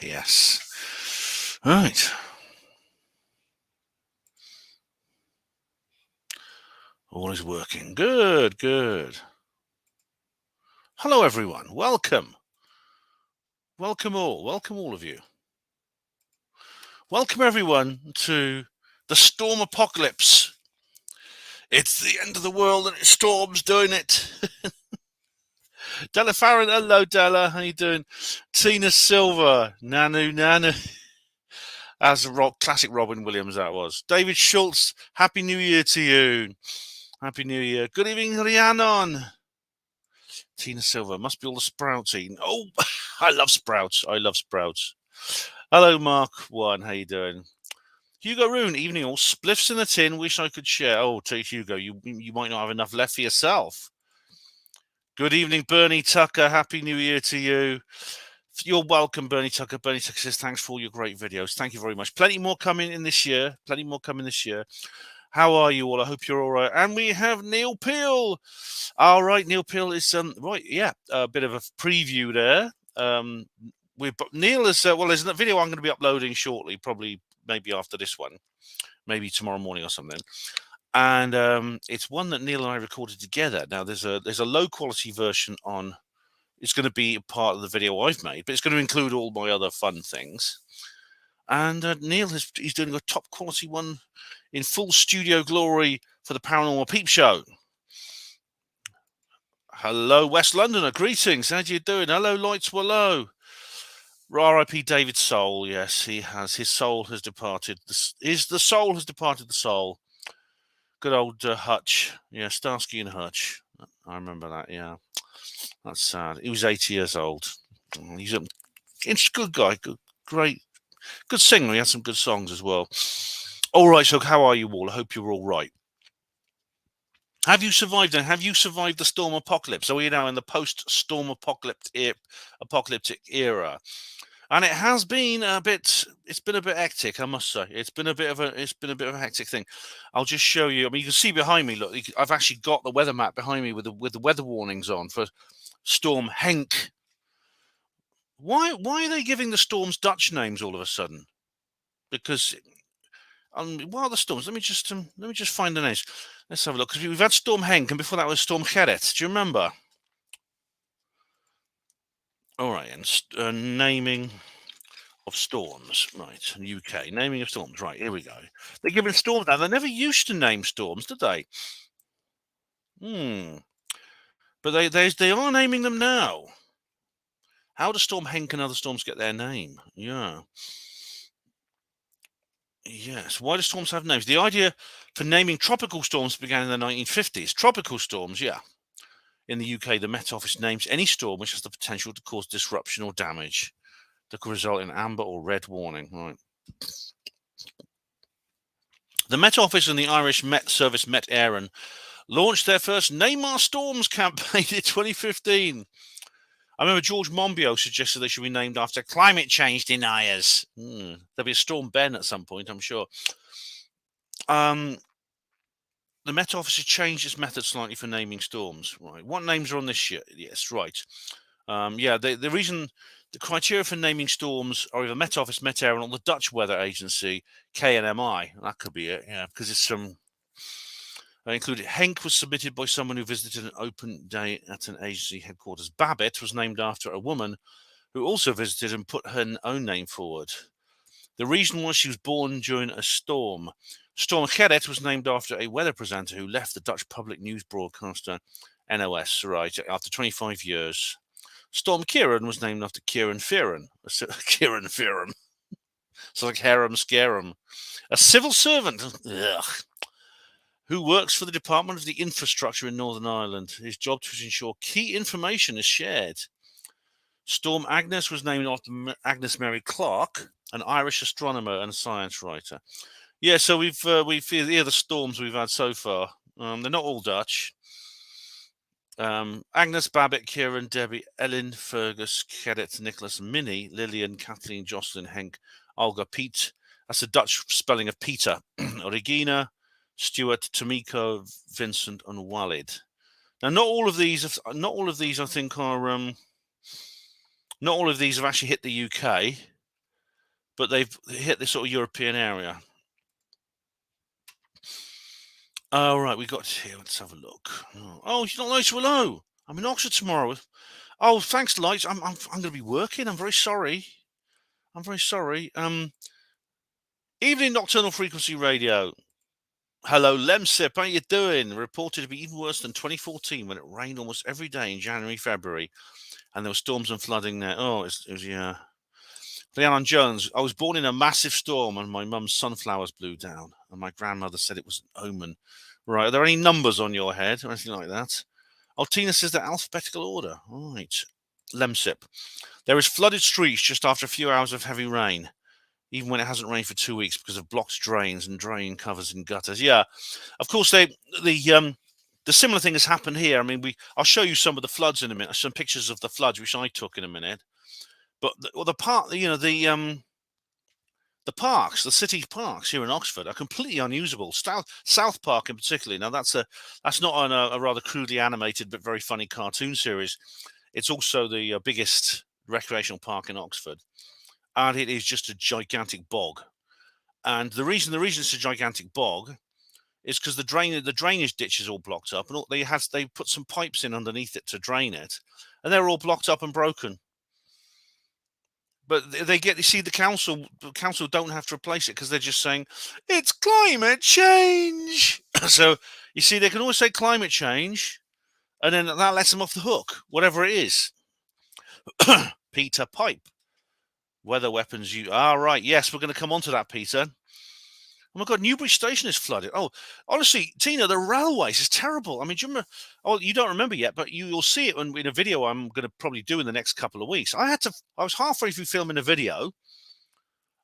Yes. Right. All is working. Good, good. Hello, everyone. Welcome. Welcome all of you. Welcome, everyone, to the Storm-o-pocalypse. It's the end of the world and it storms doing it. Della Farron, hello, Della. How you doing? Tina Silver, Nanu. As a classic Robin Williams, that was. David Schultz, Happy New Year to you. Happy New Year. Good evening, Rhiannon. Tina Silver, must be all the sprouts eating. Oh, I love sprouts. Hello, Mark One. How you doing? Hugo Roon, evening all. Spliffs in a tin. Wish I could share. Oh, to Hugo, you might not have enough left for yourself. Good evening, Bernie Tucker. Happy New Year to you. You're welcome, Bernie Tucker. Bernie Tucker says thanks for all your great videos. Thank you very much. Plenty more coming this year. How are you all? I hope you're all right. And we have Neil Peel. All right, Neil Peel is right. Yeah, a bit of a preview there. Neil is well. There's a video I'm going to be uploading shortly, probably maybe after this one, maybe tomorrow morning or something. And it's one that Neil and I recorded together. Now there's a low quality version on. It's going to be a part of the video I've made, but it's going to include all my other fun things. And Neil he's doing a top quality one in full studio glory for the Paranormal Peep Show. Hello, West Londoner. Greetings. How do you doing? Hello, Lights Were Low. R.I.P. David Soul. Yes, he has. His soul has departed. The soul has departed the soul. Good old Hutch. Yeah, Starsky and Hutch. I remember that. Yeah, that's sad. He was 80 years old. He's a good guy. Good singer. He had some good songs as well. All right. So, how are you all? I hope you're all right. Have you survived? And have you survived the storm-o-pocalypse? Are we now in the post-storm-apocalyptic era? And it has been a bit. It's been a bit hectic, I must say. It's been a bit of a hectic thing. I'll just show you. I mean, you can see behind me. Look, I've actually got the weather map behind me with the weather warnings on for Storm Henk. Why are they giving the storms Dutch names all of a sudden? Because what are the storms? Let me just find the names. Let's have a look. Because we've had Storm Henk, and before that was Storm Gerrit. Do you remember? All right, and naming of storms, right? UK naming of storms, right? Here we go. They're giving storms now. They never used to name storms, did they? But they are naming them now. How does Storm Henk and other storms get their name? Yeah. Yes. Why do storms have names? The idea for naming tropical storms began in the 1950s. Tropical storms, yeah. In the UK, the Met Office names any storm which has the potential to cause disruption or damage that could result in amber or red warning. Right. The Met Office and the Irish Met Service Met Éireann launched their first Name Our Storms campaign in 2015. I remember George Monbiot suggested they should be named after climate change deniers. There'll be a Storm Ben at some point, I'm sure. The Met Office has changed its method slightly for naming storms. Right. What names are on this year? Yes, right. The reason, the criteria for naming storms are either Met Office, Met Éireann, or the Dutch Weather Agency, KNMI. That could be it, yeah, because it's included. Henk was submitted by someone who visited an open day at an agency headquarters. Babbitt was named after a woman who also visited and put her own name forward. The reason was she was born during a storm. Storm Gerrit was named after a weather presenter who left the Dutch public news broadcaster NOS, right, after 25 years. Storm Kieran was named after Kieran Fearon. Kieran Fearon. It's like harem scarum. A civil servant who works for the Department of the Infrastructure in Northern Ireland. His job to ensure key information is shared. Storm Agnes was named after Agnes Mary Clark, an Irish astronomer and science writer. Yeah, so we've here the storms we've had so far. They're not all Dutch. Agnes, Babbitt, Kieran, Debbie, Ellen, Fergus, Gerrit, Nicholas, Minnie, Lillian, Kathleen, Jocelyn, Henk, Olga, Pete. That's the Dutch spelling of Peter. Regina, Stuart, Tomiko, Vincent, and Walid. Now, not all of these, I think, are. Not all of these have actually hit the UK. but they've hit this sort of European area. Oh, right, we got here. Let's have a look. Oh, you're not Lights Hello. I'm in Oxford tomorrow. Oh, thanks, Lights. I'm going to be working. I'm very sorry. I'm very sorry. Evening Nocturnal Frequency Radio. Hello, Lemsip. How you doing? Reported to be even worse than 2014 when it rained almost every day in January, February, and there were storms and flooding there. Oh, it was yeah. Leanne Jones. I was born in a massive storm and my mum's sunflowers blew down, and my grandmother said it was an omen. Right. Are there any numbers on your head or anything like that? Altina says the alphabetical order. Right. Lemsip. There is flooded streets just after a few hours of heavy rain, even when it hasn't rained for 2 weeks because of blocked drains and drain covers in gutters. Yeah, of course the similar thing has happened here. I mean, I'll show you some of the floods in a minute, some pictures of the floods which I took in a minute. But the parks, the city parks here in Oxford are completely unusable. South Park in particular. Now that's not on a rather crudely animated but very funny cartoon series. It's also the biggest recreational park in Oxford, and it is just a gigantic bog. And the reason it's a gigantic bog is because the drainage ditch is all blocked up, and they put some pipes in underneath it to drain it, and they're all blocked up and broken. But the council don't have to replace it because they're just saying it's climate change. So you see, they can always say climate change, and then that lets them off the hook, whatever it is. Peter Pipe, weather weapons. Right? Yes, we're going to come on to that, Peter. Oh my God, Newbury Station is flooded. Oh, honestly, Tina, the railways is terrible. I mean, do you remember? Oh, you don't remember yet, but you'll see it in a video I'm going to probably do in the next couple of weeks. I was halfway through filming a video,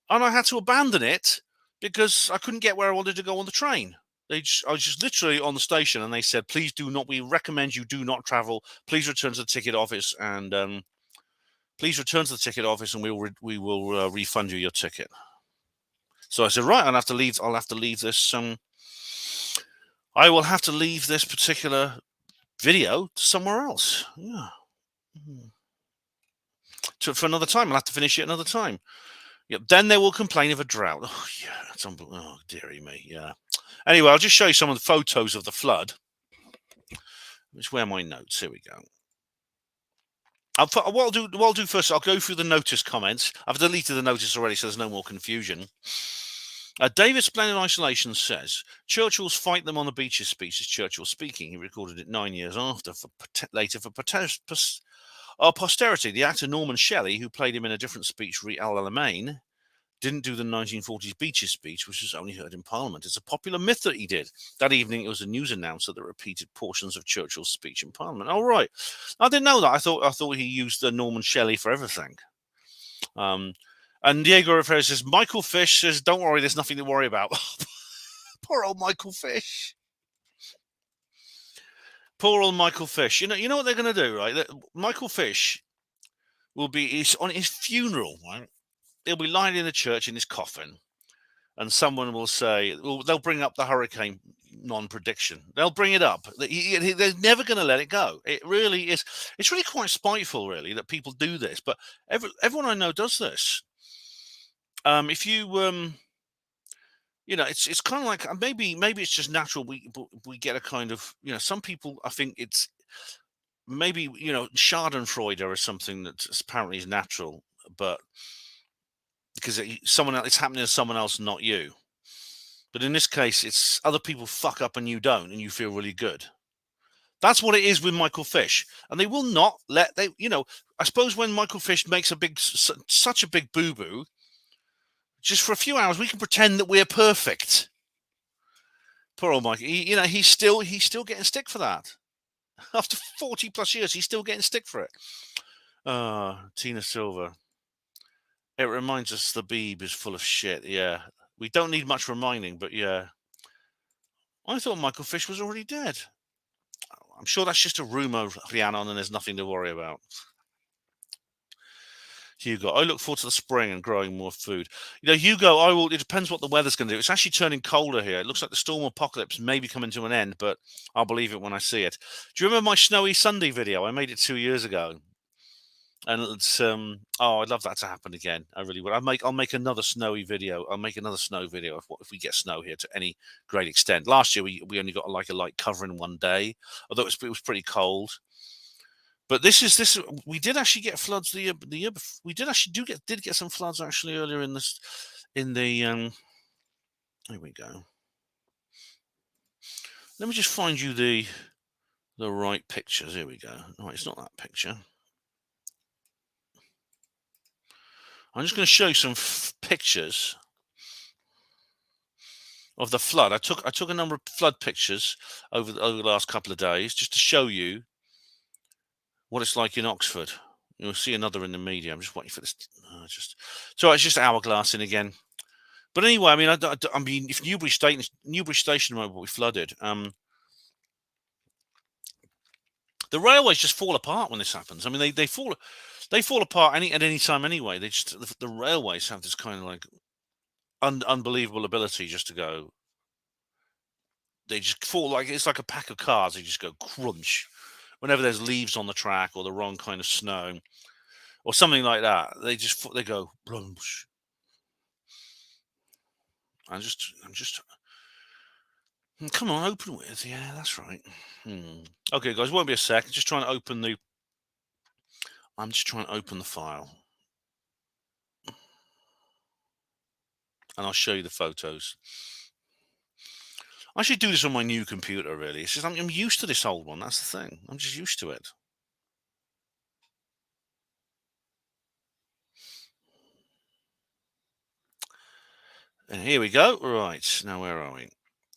and I had to abandon it because I couldn't get where I wanted to go on the train. I was just literally on the station, and they said, "Please do not. We recommend you do not travel. Please return to the ticket office, and please return to the ticket office, and we will refund you your ticket." So I said, right, I'll have to leave this. I will have to leave this particular video to somewhere else. Yeah. For another time. I'll have to finish it another time. Yep. Then they will complain of a drought. Oh, yeah. That's unbelievable. Oh, dearie me. Yeah. Anyway, I'll just show you some of the photos of the flood. Which where are my notes? Here we go. What I'll do first, I'll go through the notice comments. I've deleted the notice already, so there's no more confusion. David Splendid Isolation says, Churchill's "Fight Them on the Beaches" speech is Churchill speaking. He recorded it 9 years after, later for posterity. The actor Norman Shelley, who played him in a different speech, Re Al Alamein, didn't do the 1940s Beaches speech, which was only heard in Parliament. It's a popular myth that he did. That evening, it was a news announcer that repeated portions of Churchill's speech in Parliament. Oh, right. I didn't know that. I thought he used the Norman Shelley for everything. And Diego Rivera says, Michael Fish says, don't worry, there's nothing to worry about. Poor old Michael Fish. Poor old Michael Fish. You know what they're going to do, right? Michael Fish will be on his funeral, right? He'll be lying in the church in his coffin, and someone will say, they'll bring up the hurricane non-prediction. They'll bring it up. They're never going to let it go. It really is. It's really quite spiteful, really, that people do this. But everyone I know does this. If you it's kind of like maybe it's just natural. We get a kind of some people. I think it's maybe Schadenfreude or something that apparently is natural, but because someone else, it's happening to someone else, not you. But in this case, it's other people fuck up and you don't, and you feel really good. That's what it is with Michael Fish, and they will not let I suppose when Michael Fish makes such a big boo boo. Just for a few hours, we can pretend that we're perfect. Poor old Mike. He's still getting stick for that. After 40 plus years, he's still getting stick for it. Tina Silver. It reminds us the Beeb is full of shit. Yeah. We don't need much reminding, but yeah. I thought Michael Fish was already dead. I'm sure that's just a rumor, Rhiannon, and there's nothing to worry about. Hugo, I look forward to the spring and growing more food. Hugo, it depends what the weather's going to do. It's actually turning colder here. It looks like the Storm-o-pocalypse may be coming to an end, but I'll believe it when I see it. Do you remember my Snowy Sunday video? I made it 2 years ago. And it's oh, I'd love that to happen again. I really would. I'll make another snowy video. I'll make another snow video if we get snow here to any great extent. Last year we only got like a light covering one day, although it was pretty cold. But this we did actually get floods the year before. We did get some floods actually earlier in this in the here we go. Let me just find you the right pictures. Here we go. No, it's not that picture. I'm just going to show you some pictures of the flood. I took a number of flood pictures over the last couple of days just to show you what it's like in Oxford. You'll see another in the media. I'm just waiting for this. It's just hourglassing again. But anyway, I mean, if Newbury Station will be flooded, the railways just fall apart when this happens. I mean, they fall apart at any time anyway. The railways have this kind of like unbelievable ability just to go. They just fall like it's like a pack of cards. They just go crunch whenever there's leaves on the track or the wrong kind of snow or something like that. They go crunch. I'm just come on, open with. Yeah, that's right. Okay, guys, won't be a sec. I'm just trying to open the file. And I'll show you the photos. I should do this on my new computer, really. It's just I'm used to this old one. That's the thing. I'm just used to it. And here we go. Right. Now, where are we?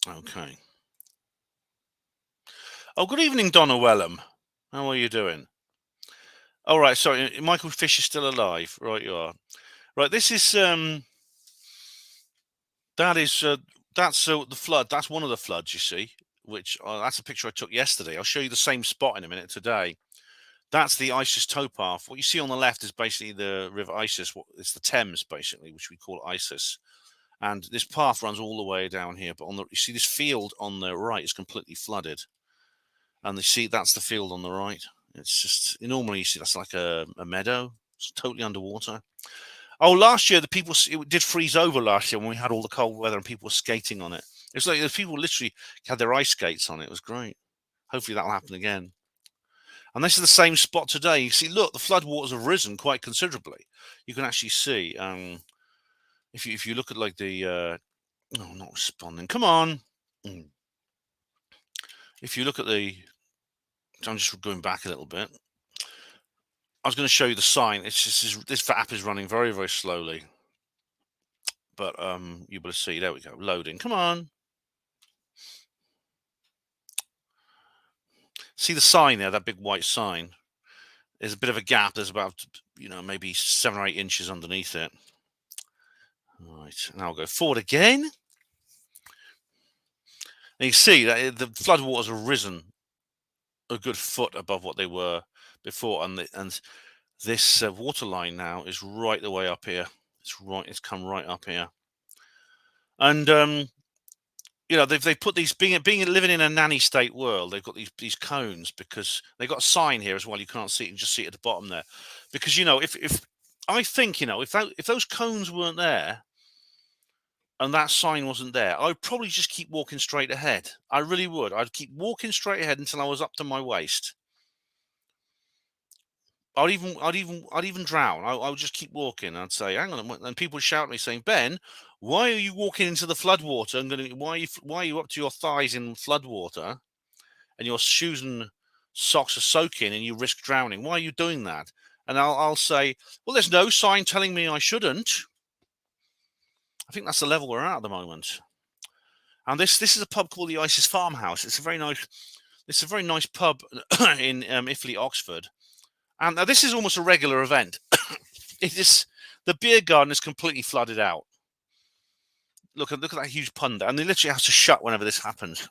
Okay. Oh, good evening, Donna Wellham. How are you doing? All right. Sorry, Michael Fish is still alive. Right, you are. Right. This is that's the flood. That's one of the floods, you see. Which that's a picture I took yesterday. I'll show you the same spot in a minute today. That's the Isis towpath. What you see on the left is basically the River Isis. It's the Thames, basically, which we call Isis. And this path runs all the way down here. But you see this field on the right is completely flooded. And you see that's the field on the right. It's just normally you see that's like a meadow. It's totally underwater. Oh, last year it did freeze over last year when we had all the cold weather and people were skating on it. It's like the people literally had their ice skates on it. It was great. Hopefully that'll happen again. And this is the same spot today. You see, look, the floodwaters have risen quite considerably. You can actually see if you look at like the no, not responding. Come on. If you look at I'm just going back a little bit. I was going to show you the sign. It's just this app is running very, very slowly. But you will see. There we go. Loading. Come on. See the sign there, that big white sign? There's a bit of a gap. There's about, maybe 7 or 8 inches underneath it. All right. Now I'll go forward again. And you see that the floodwaters have risen a good foot above what they were before. And this water line now is right the way up here. It's come right up here. And they've put these being living in a nanny state world. They've got these cones because they've got a sign here as well. You can't see it; you can just see it at the bottom there. Because if I think if those cones weren't there and that sign wasn't there, I'd probably just keep walking straight ahead. I really would. I'd keep walking straight ahead until I was up to my waist. I'd even drown. I would just keep walking. I'd say, "Hang on," and people would shout at me saying, "Ben, why are you walking into the floodwater? Why are you up to your thighs in floodwater, and your shoes and socks are soaking, and you risk drowning? Why are you doing that?" And I'll say, "Well, there's no sign telling me I shouldn't." I think that's the level we're at the moment. And this is a pub called the Isis Farmhouse. It's a very nice pub in Italy, Oxford. And now this is almost a regular event. The beer garden is completely flooded out. Look at that huge pond, and they literally have to shut whenever this happens.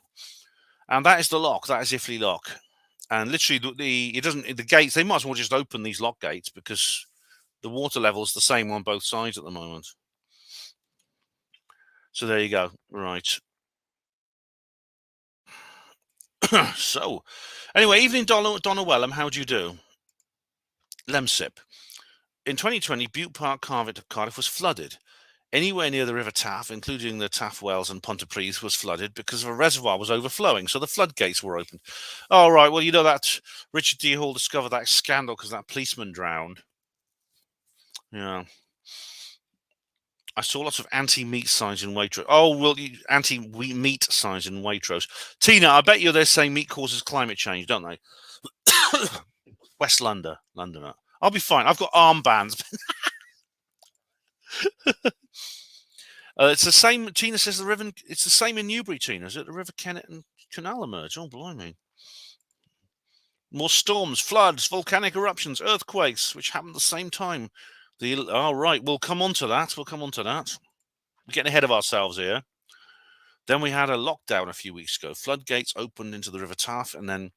And that is the lock. That is Italy Lock. And literally, the gates. They might as well just open these lock gates because the water level is the same on both sides at the moment. So there you go. Right. So, anyway, evening, Donna Wellham. How do you do? Lemsip. In 2020, Butte Park, Cardiff was flooded. Anywhere near the River Taff, including the Taff Wells and Pontypridd, was flooded because a reservoir was overflowing, so the floodgates were opened. Oh, right. Well, you know that Richard D. Hall discovered that scandal because that policeman drowned. Yeah. I saw lots of anti-meat signs in Waitrose. Oh, well, anti-meat signs in Waitrose. Tina, I bet you they're saying meat causes climate change, don't they? West Londoner. I'll be fine. I've got armbands. It's the same. Tina says the river. It's the same in Newbury. Tina, is it the River Kennet and Canal emerge? Oh, blimey! More storms, floods, volcanic eruptions, earthquakes, which happen at the same time. Right. We'll come on to that. We're getting ahead of ourselves here. Then we had a lockdown a few weeks ago. Floodgates opened into the River Taff, and then,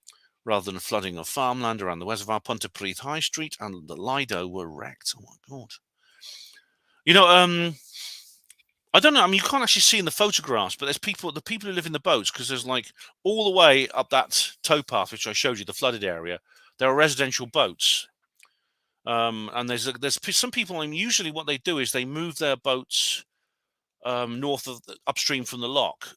rather than flooding of farmland around the reservoir, Pontypridd High Street and the Lido were wrecked. Oh my God! You know, I don't know. I mean, you can't actually see in the photographs, but there's the people who live in the boats, because there's like all the way up that towpath, which I showed you, the flooded area. There are residential boats, and there's some people. And usually, what they do is they move their boats upstream from the lock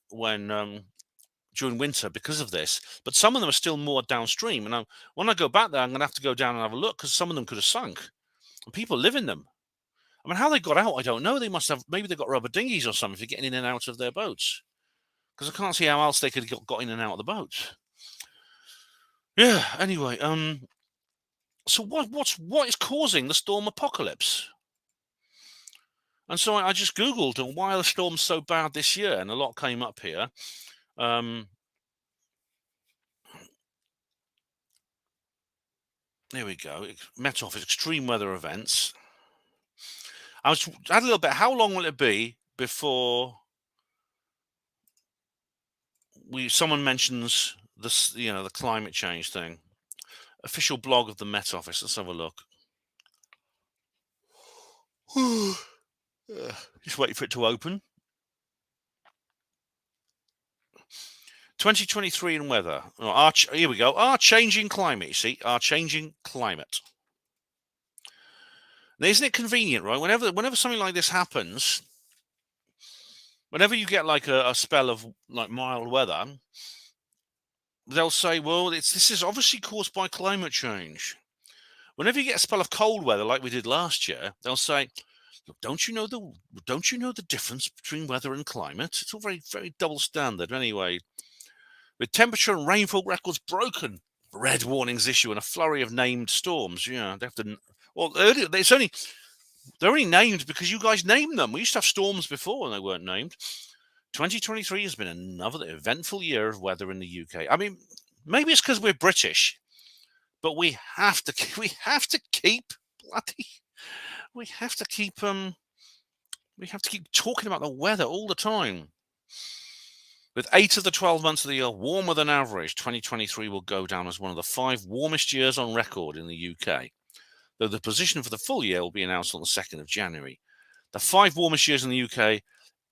during winter because of this. But some of them are still moored downstream, and when I go back there, I'm going to have to go down and have a look because some of them could have sunk, and people live in them. I mean, how they got out, I don't know. They must have, maybe they've got rubber dinghies or something for getting in and out of their boats. Because I can't see how else they could have got in and out of the boats. Yeah, anyway, so what is causing the storm apocalypse? And so I just Googled why are the storms so bad this year, and a lot came up here. There we go. Met Office, extreme weather events. I had a little bit. How long will it be before someone mentions this? The climate change thing. Official blog of the Met Office. Let's have a look. Just wait for it to open. 2023 and weather. Here we go. Our changing climate. You see, our changing climate. Now, isn't it convenient, right? Whenever something like this happens, whenever you get like a spell of like mild weather, they'll say, well, this is obviously caused by climate change. Whenever you get a spell of cold weather, like we did last year, they'll say, look, don't you know the difference between weather and climate? It's all very, very double standard. Anyway, with temperature and rainfall records broken, red warnings issue and a flurry of named storms. Yeah, they have to. Well, they're only named because you guys named them. We used to have storms before and they weren't named. 2023 has been another eventful year of weather in the UK. I mean, maybe it's because we're British, but we have to keep talking about the weather all the time. With 8 of the 12 months of the year warmer than average, 2023 will go down as one of the 5 warmest years on record in the UK, though the position for the full year will be announced on the 2nd of January. The 5 warmest years in the UK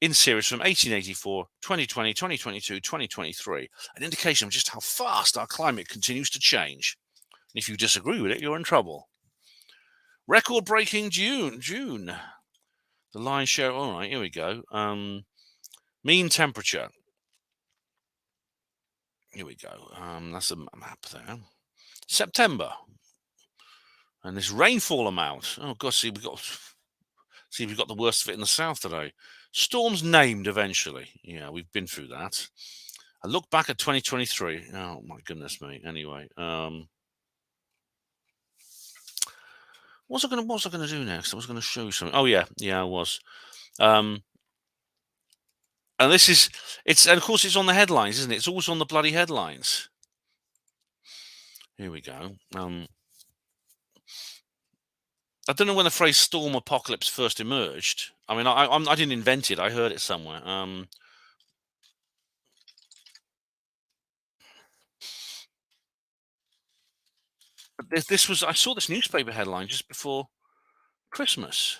in series from 1884, 2020, 2022, 2023, an indication of just how fast our climate continues to change. And if you disagree with it, you're in trouble. Record-breaking June. The lion's share. All right, here we go. Mean temperature. Here we go. That's a map there. September. And this rainfall amount. Oh, gosh, we've got the worst of it in the south today. Storms named eventually. Yeah, we've been through that. I look back at 2023. Oh, my goodness me. Anyway. What was I going to do next? I was going to show you something. Oh, yeah, I was. And and of course, it's on the headlines, isn't it? It's always on the bloody headlines. Here we go. I don't know when the phrase storm-o-pocalypse first emerged. I mean, I didn't invent it. I heard it somewhere. But I saw this newspaper headline just before Christmas.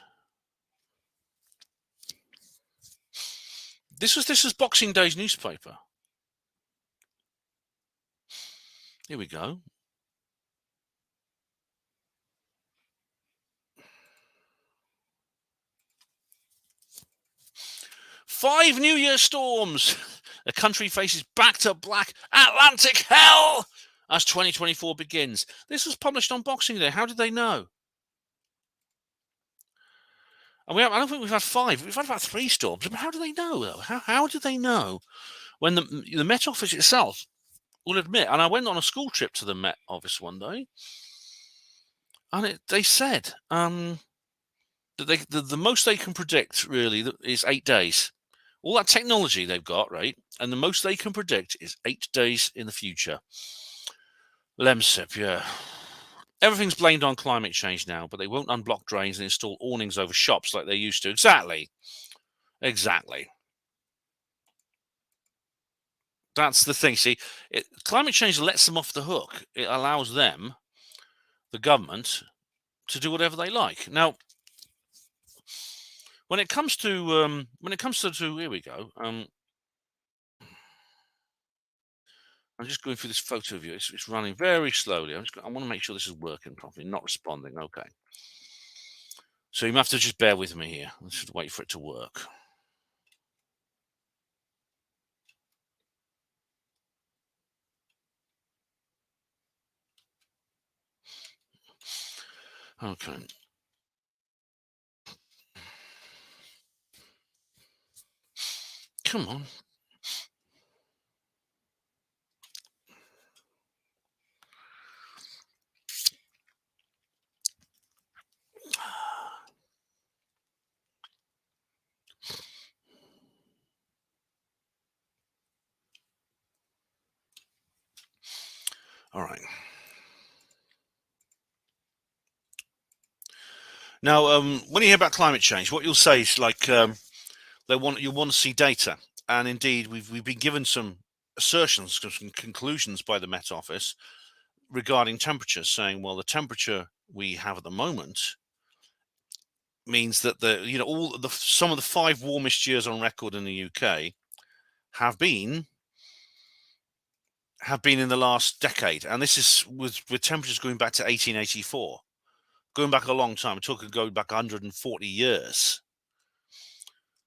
This was Boxing Day's newspaper. Here we go. 5 New Year storms. The country faces back-to-black Atlantic hell as 2024 begins. This was published on Boxing Day. How did they know? And I don't think we've had 5. We've had about 3 storms. But how do they know, though? How do they know? When the Met Office itself will admit, and I went on a school trip to the Met Office one day, and they said that the most they can predict really is 8 days. All that technology they've got, right? And the most they can predict is 8 days in the future. Lemsip, yeah. Everything's blamed on climate change now, but they won't unblock drains and install awnings over shops like they used to. Exactly. That's the thing. See, climate change lets them off the hook. It allows them, the government, to do whatever they like. Now, when it comes to here we go. I'm just going through this photo of you. It's running very slowly. I want to make sure this is working properly, not responding. Okay. So you have to just bear with me here. Let's just wait for it to work. Okay. Come on. All right. Now, when you hear about climate change, what you'll say is like you want to see data, and indeed we've been given some assertions, some conclusions by the Met Office regarding temperatures, saying, well, the temperature we have at the moment means that some of the 5 warmest years on record in the UK have been in the last decade, and this is with temperatures going back to 1884, going back a long time. We're talking going back 140 years.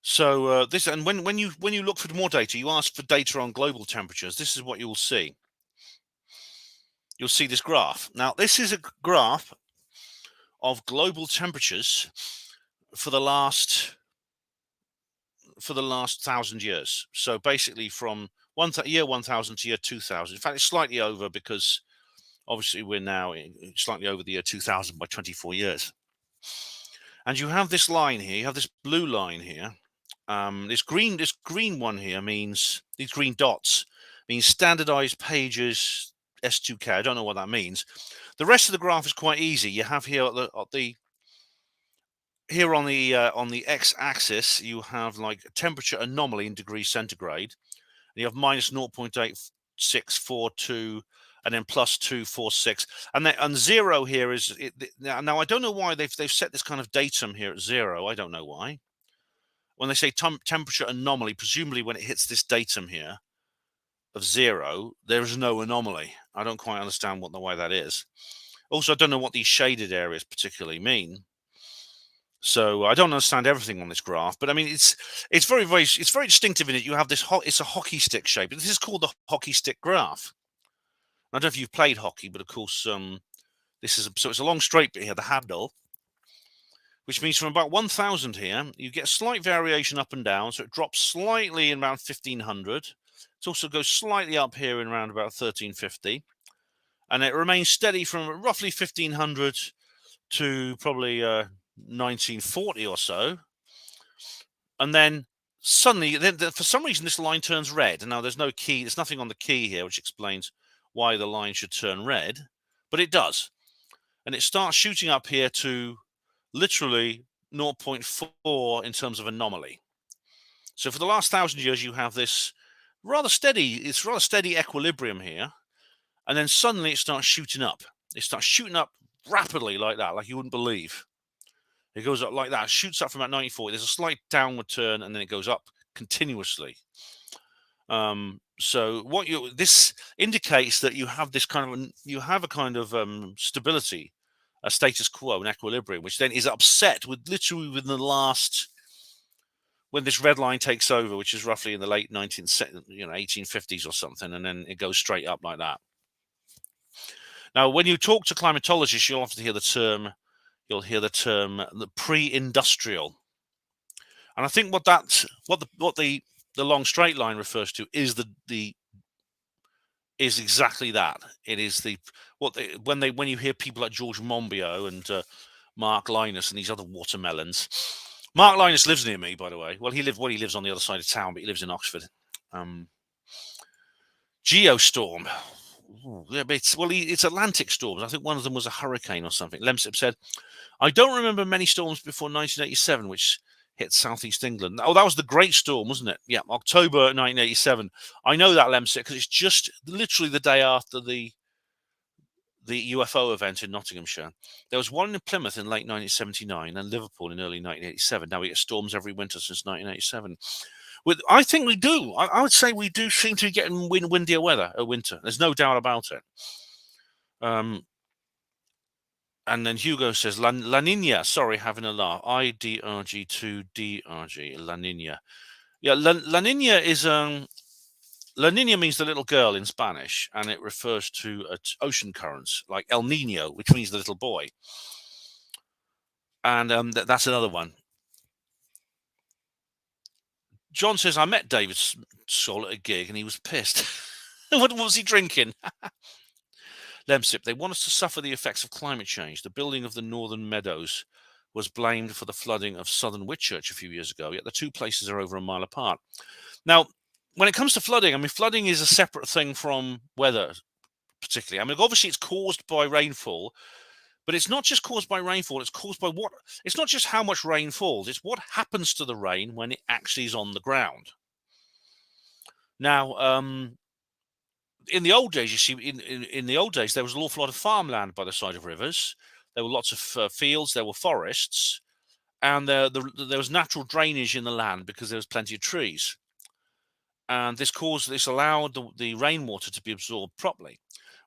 So this, and when you look for more data, you ask for data on global temperatures. This is what you will see. You'll see this graph. Now, this is a graph of global temperatures for the last 1,000 years. So basically, from year 1000 to year 2000. In fact, it's slightly over because obviously we're now slightly over the year 2000 by 24 years. And you have this line here. You have this blue line here. This green one here means, these green dots means standardized pages S2K. I don't know what that means. The rest of the graph is quite easy. You have here on the x-axis, you have like temperature anomaly in degrees centigrade. And you have minus 0.8642, and then plus 246, and 0 here is it. Now I don't know why they've set this kind of datum here at 0. I don't know why. When they say temperature anomaly, presumably when it hits this datum here of 0, there is no anomaly. I don't quite understand why that is. Also, I don't know what these shaded areas particularly mean. So I don't understand everything on this graph, but I mean it's very distinctive in it. You have this it's a hockey stick shape. This is called the hockey stick graph. I don't know if you've played hockey, but of course this is it's a long straight bit here, the handle, which means from about 1000 here, you get a slight variation up and down. So it drops slightly in around 1500. It also goes slightly up here in around about 1350. And it remains steady from roughly 1500 to probably 1940 or so. And then suddenly, for some reason, this line turns red. And now there's no key. There's nothing on the key here, which explains why the line should turn red. But it does. And it starts shooting up here to literally 0.4 in terms of anomaly. So for the last 1,000 years, you have this rather steady equilibrium here, and then suddenly it starts shooting up. It starts shooting up rapidly like that, like you wouldn't believe. It goes up like that, shoots up from about 1940. There's a slight downward turn, and then it goes up continuously. So this indicates that you have this kind of stability, a status quo, an equilibrium, which then is upset literally within the last when this red line takes over, which is roughly in the late 1850s or something, and then it goes straight up like that. Now, when you talk to climatologists, you'll often hear the term the pre-industrial, and I think what the long straight line refers to is is exactly that. It is when you hear people like George Monbiot and Mark Linus and these other watermelons. Mark Linus lives near me, by the way. Well, he lives on the other side of town, but he lives in Oxford. Geostorm. Yeah, but it's Atlantic storms. I think one of them was a hurricane or something. Lemsip said, I don't remember many storms before 1987, which hit southeast England. Oh, that was the Great Storm, wasn't it? Yeah, October 1987. I know that, Lemsip, because it's just literally the day after the UFO event in Nottinghamshire. There was one in Plymouth in late 1979 and Liverpool in early 1987. Now we get storms every winter since 1987. I think we do. I would say we do seem to be getting windier weather at winter. There's no doubt about it. And then Hugo says, La Nina. Sorry, having a laugh. IDRG to DRG. La Nina. Yeah, La Nina is La Nina means the little girl in Spanish, and it refers to ocean currents, like El Nino, which means the little boy. And that's another one. John says, I met David Soul at a gig, and he was pissed. What was he drinking? Lemsip, they want us to suffer the effects of climate change. The building of the Northern Meadows was blamed for the flooding of Southern Whitchurch a few years ago, yet the two places are over a mile apart. Now, when it comes to flooding, I mean, flooding is a separate thing from weather, particularly. I mean, obviously it's caused by rainfall, but it's not just caused by rainfall. It's caused by it's not just how much rain falls. It's what happens to the rain when it actually is on the ground. Now, in the old days, you see, in the old days, there was an awful lot of farmland by the side of rivers. There were lots of fields. There were forests. And there was natural drainage in the land because there was plenty of trees. And this allowed the rainwater to be absorbed properly.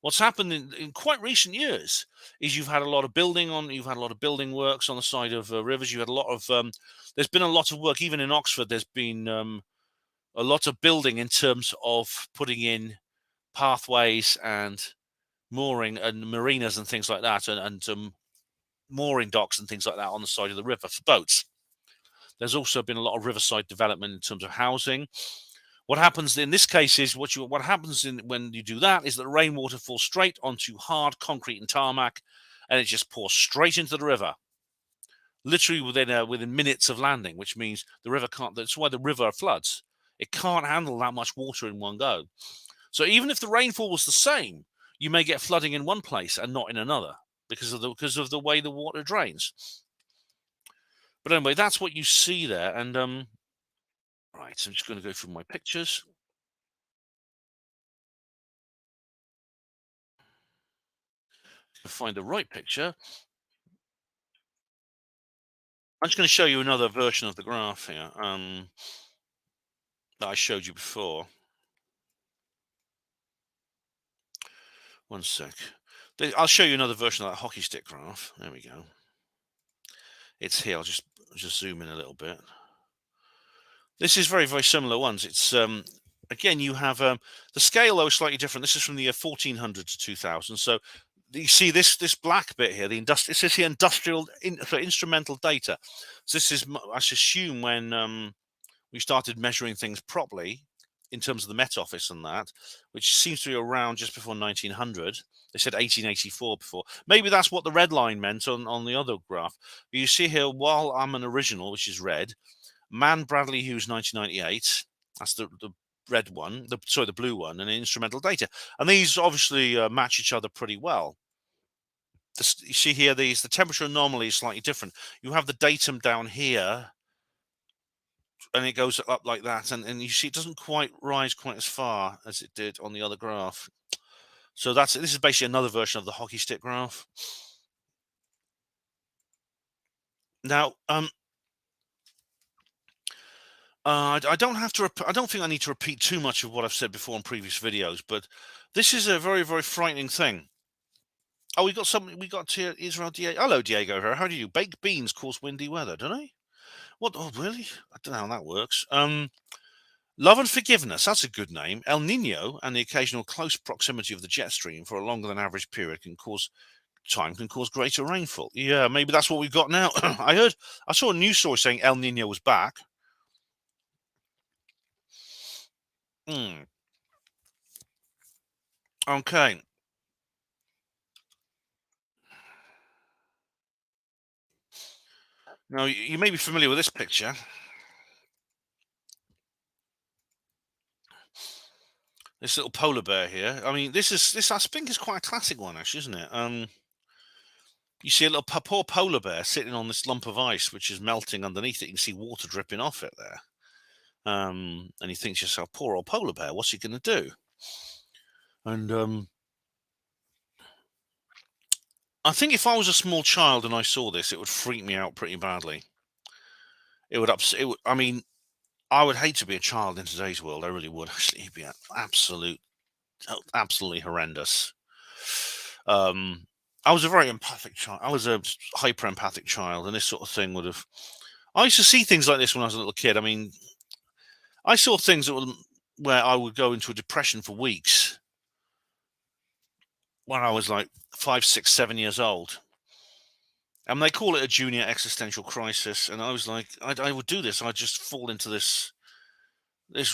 What's happened in quite recent years is you've had a lot of building works on the side of rivers. You had a lot of there's been a lot of work even in Oxford. There's been a lot of building in terms of putting in pathways and mooring and marinas and things like that, and mooring docks and things like that on the side of the river for boats. There's also been a lot of riverside development in terms of housing. What happens in this case is what happens when you do that is that the rainwater falls straight onto hard concrete and tarmac, and it just pours straight into the river, literally within minutes of landing. Which means the river can't. That's why the river floods. It can't handle that much water in one go. So even if the rainfall was the same, you may get flooding in one place and not in another because of the way the water drains. But anyway, that's what you see there, and right, so I'm just going to go through my pictures. To find the right picture, I'm just going to show you another version of the graph here that I showed you before. One sec. I'll show you another version of that hockey stick graph. There we go. It's here. I'll just zoom in a little bit. This is very, very similar ones. It's again, you have the scale though is slightly different. This is from the year 1400 to 2000. So you see this black bit here. It says here industrial for instrumental data. So this is, I assume, when we started measuring things properly in terms of the Met Office and that, which seems to be around just before 1900. They said 1884 before. Maybe that's what the red line meant on the other graph. But you see here, while I'm an original, which is red, Man Bradley Hughes 1998. That's the red one. The blue one, and instrumental data. And these obviously match each other pretty well. You see here, the temperature anomaly is slightly different. You have the datum down here, and it goes up like that, and you see it doesn't quite rise quite as far as it did on the other graph. So this is basically another version of the hockey stick graph. Now, I don't think I need to repeat too much of what I've said before in previous videos, but this is a very, very frightening thing. Oh, we got Israel Diego. Hello, Diego. How do you? Baked beans cause windy weather, don't they? What? Oh, really? I don't know how that works. Love and Forgiveness. That's a good name. El Nino and the occasional close proximity of the jet stream for a longer than average period can cause greater rainfall. Yeah, maybe that's what we've got now. I saw a news source saying El Nino was back. Okay. Now, you may be familiar with this picture. This little polar bear here. I mean, this. I think is quite a classic one, actually, isn't it? You see a little poor polar bear sitting on this lump of ice, which is melting underneath it. You can see water dripping off it there. And you think to yourself, poor old polar bear, what's he going to do? And I think if I was a small child and I saw this, it would freak me out pretty badly. It would upset. I mean, I would hate to be a child in today's world. I really would. Actually, it'd be absolutely horrendous. Um, I was a very empathic child. I was a hyper empathic child, and this sort of thing would have. I used to see things like this when I was a little kid. I mean, I saw things where I would go into a depression for weeks when I was like 5, 6, 7 years old. And they call it a junior existential crisis. And I was like, I would do this. I'd just fall into this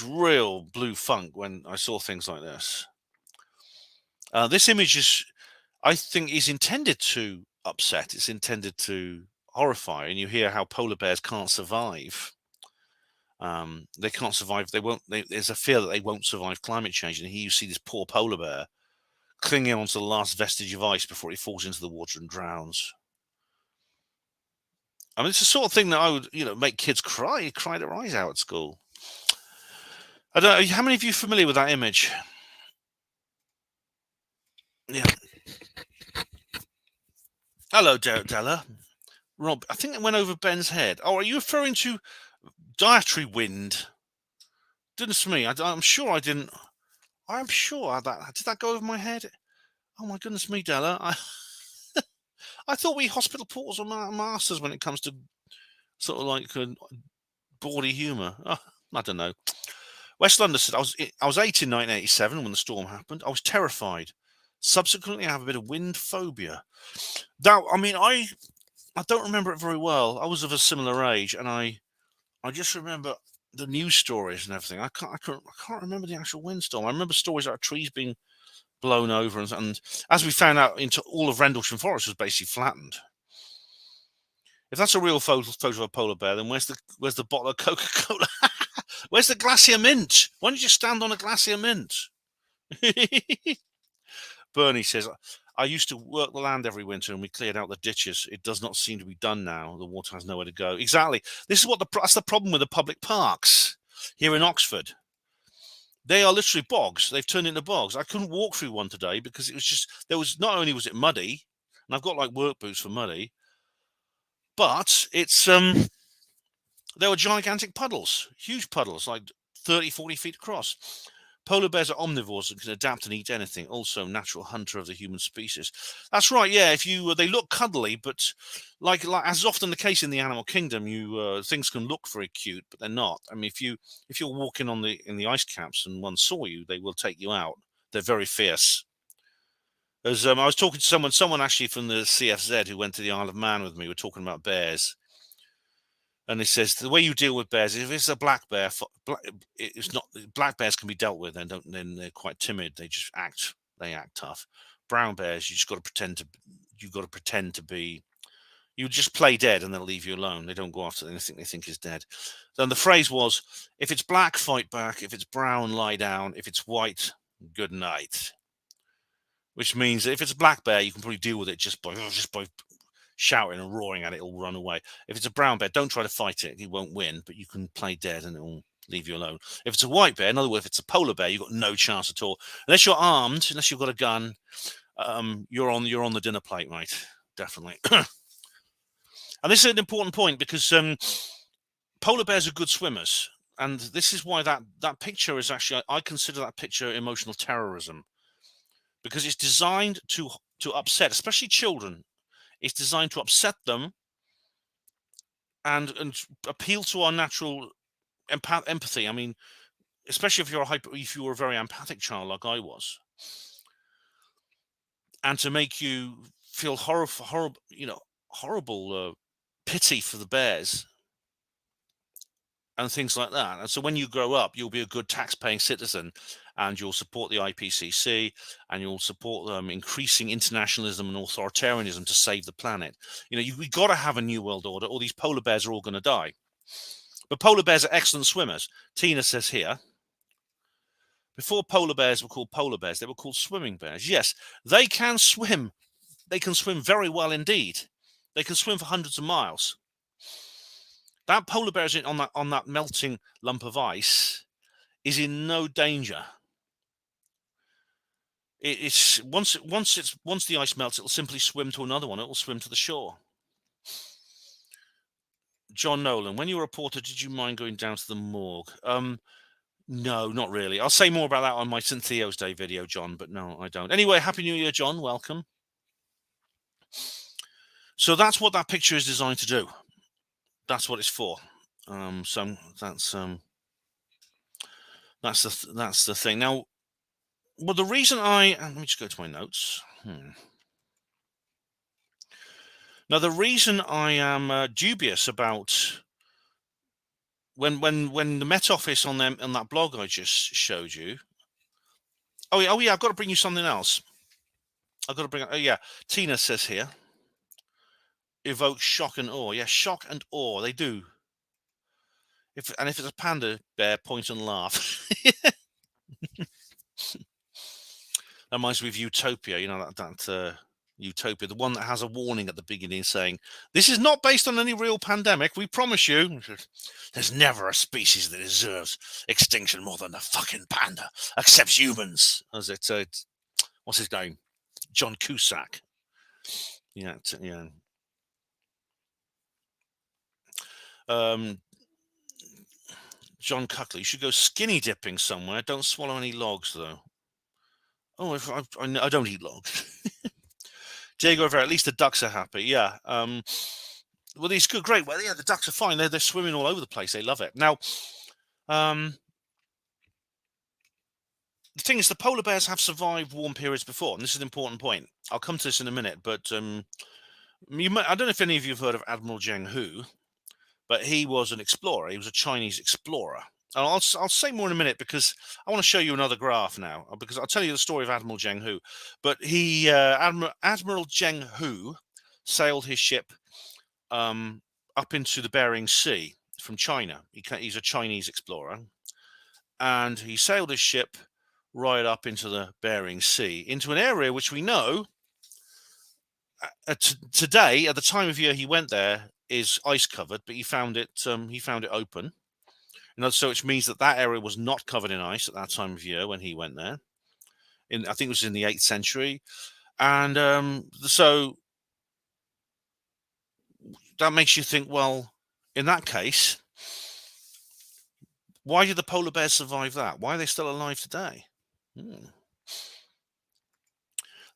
real blue funk when I saw things like this. This image I think, is intended to upset. It's intended to horrify. And you hear how polar bears can't survive. They can't survive. There's a fear that they won't survive climate change. And here you see this poor polar bear clinging onto the last vestige of ice before it falls into the water and drowns. I mean, it's the sort of thing that I would, make kids cry their eyes out at school. I don't know. How many of you are familiar with that image? Yeah. Hello, Della. Rob, I think it went over Ben's head. Oh, are you referring to dietary wind? Goodness me, I'm sure I didn't. I'm sure that did that go over my head. Oh my goodness me, Della. I thought we hospital portals are masters when it comes to sort of like bawdy humour. Oh, I don't know. West London said I was 8 in 1987 when the storm happened. I was terrified. Subsequently, I have a bit of wind phobia. I mean, I don't remember it very well. I was of a similar age, and I just remember the news stories and everything. I can't remember the actual windstorm. I remember stories about trees being blown over, and as we found out, into all of Rendlesham Forest was basically flattened. If that's a real photo of a polar bear, then where's the bottle of Coca-Cola? Where's the glacier mint? Why don't you stand on a glacier mint? Bernie says, I used to work the land every winter and we cleared out the ditches. It does not seem to be done now. The water has nowhere to go. Exactly. This is that's the problem with the public parks here in Oxford. They are literally bogs. They've turned into bogs. I couldn't walk through one today because it was just, not only was it muddy, and I've got like work boots for muddy, but there were gigantic puddles, huge puddles, like 30, 40 feet across. Polar bears are omnivores and can adapt and eat anything. Also, natural hunter of the human species. That's right. Yeah, they look cuddly, but like as is often the case in the animal kingdom, things can look very cute, but they're not. I mean, if you're walking in the ice caps and one saw you, they will take you out. They're very fierce. As I was talking to someone actually from the CFZ who went to the Isle of Man with me. We're talking about bears. And he says the way you deal with bears, if it's a black bear, it's not black bears can be dealt with. Then they're quite timid. They act tough. Brown bears, you just got to pretend to be. You just play dead, and they'll leave you alone. They don't go after anything they think is dead. Then the phrase was, if it's black, fight back. If it's brown, lie down. If it's white, good night. Which means that if it's a black bear, you can probably deal with it just by shouting and roaring at it, it'll run away. If it's a brown bear, don't try to fight it. You won't win, but you can play dead and it'll leave you alone. If it's a white bear, in other words, if it's a polar bear, you've got no chance at all. Unless you're armed, unless you've got a gun, you're on the dinner plate, mate. Definitely. And this is an important point because polar bears are good swimmers. And this is why that picture is actually, I consider that picture emotional terrorism. Because it's designed to upset, especially children. It's designed to upset them and appeal to our natural empathy. I mean, especially if you were a very empathic child like I was, and to make you feel horrible pity for the bears and things like that. And so when you grow up, you'll be a good tax-paying citizen, and you'll support the IPCC, and you'll support increasing internationalism and authoritarianism to save the planet. We got to have a new world order, or these polar bears are all going to die. But polar bears are excellent swimmers. Tina says here, before polar bears were called polar bears, they were called swimming bears. Yes, they can swim. They can swim very well indeed. They can swim for hundreds of miles. That polar bear is on that melting lump of ice is in no danger. It's once the ice melts, it'll simply swim to another one. It will swim to the shore. John Nolan, when you were a reporter, did you mind going down to the morgue? No, not really. I'll say more about that on my St. Theo's Day video, John, but no, I don't. Anyway, Happy New Year, John. Welcome. So that's what that picture is designed to do. That's what it's for. So that's the thing. Now, well, the reason let me just go to my notes. Now, the reason I am dubious about when the Met Office on that blog I just showed you. Oh yeah, I've got to bring you something else. I've got to bring. Oh yeah, Tina says here, evoke shock and awe. Yeah, shock and awe. They do. If it's a panda bear, point and laugh. That reminds me of Utopia. That Utopia, the one that has a warning at the beginning saying, "This is not based on any real pandemic. We promise you." There's never a species that deserves extinction more than the fucking panda, except humans. As what's his name? John Cusack. Yeah. John Cuckley, you should go skinny dipping somewhere. Don't swallow any logs, though. Oh, I don't eat logs. Diego Rivera, at least the ducks are happy. Yeah. Well, these good, great. Well, yeah, the ducks are fine. They're swimming all over the place. They love it. Now, the thing is, the polar bears have survived warm periods before, and this is an important point. I'll come to this in a minute, but I don't know if any of you have heard of Admiral Zheng Hu, but he was an explorer. He was a Chinese explorer. And I'll say more in a minute, because I want to show you another graph now, because I'll tell you the story of Admiral Zheng Hu. But Admiral Zheng Hu sailed his ship up into the Bering Sea from China. He's a Chinese explorer, and he sailed his ship right up into the Bering Sea, into an area which we know today, at the time of year he went there, is ice covered, but he found it open. So which means that area was not covered in ice at that time of year when he went there. I think it was in the 8th century, and so that makes you think, well, in that case, why did the polar bears survive that? Why are they still alive today?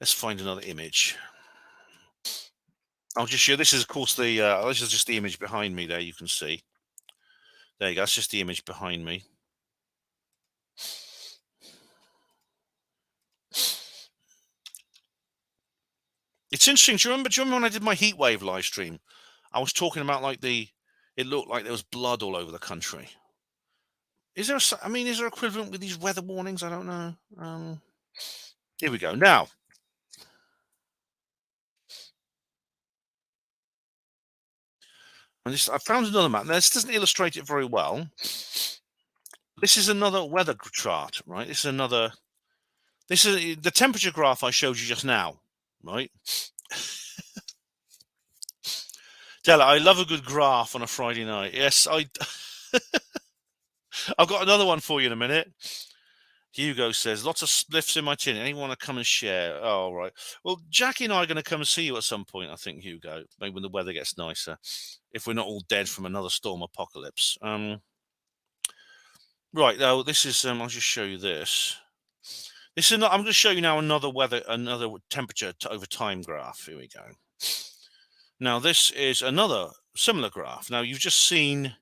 Let's find another image. I'll just show. This is, of course, this is just the image behind me. There, you can see. There you go. That's just the image behind me. It's interesting. Do you remember when I did my heat wave live stream? I was talking about it looked like there was blood all over the country. Is there equivalent with these weather warnings? I don't know. Here we go. Now, I found another map. Now, this doesn't illustrate it very well. This is another weather chart, right? This is the temperature graph I showed you just now, right? Della, I love a good graph on a Friday night. Yes, I've got another one for you in a minute. Hugo says, lots of spliffs in my tin. Anyone want to come and share? Oh, right. Well, Jackie and I are going to come and see you at some point, I think, Hugo. Maybe when the weather gets nicer. If we're not all dead from another storm apocalypse. Right, now, this is... I'll just show you this. I'm going to show you now another temperature over time graph. Here we go. Now, this is another similar graph. Now you've just seen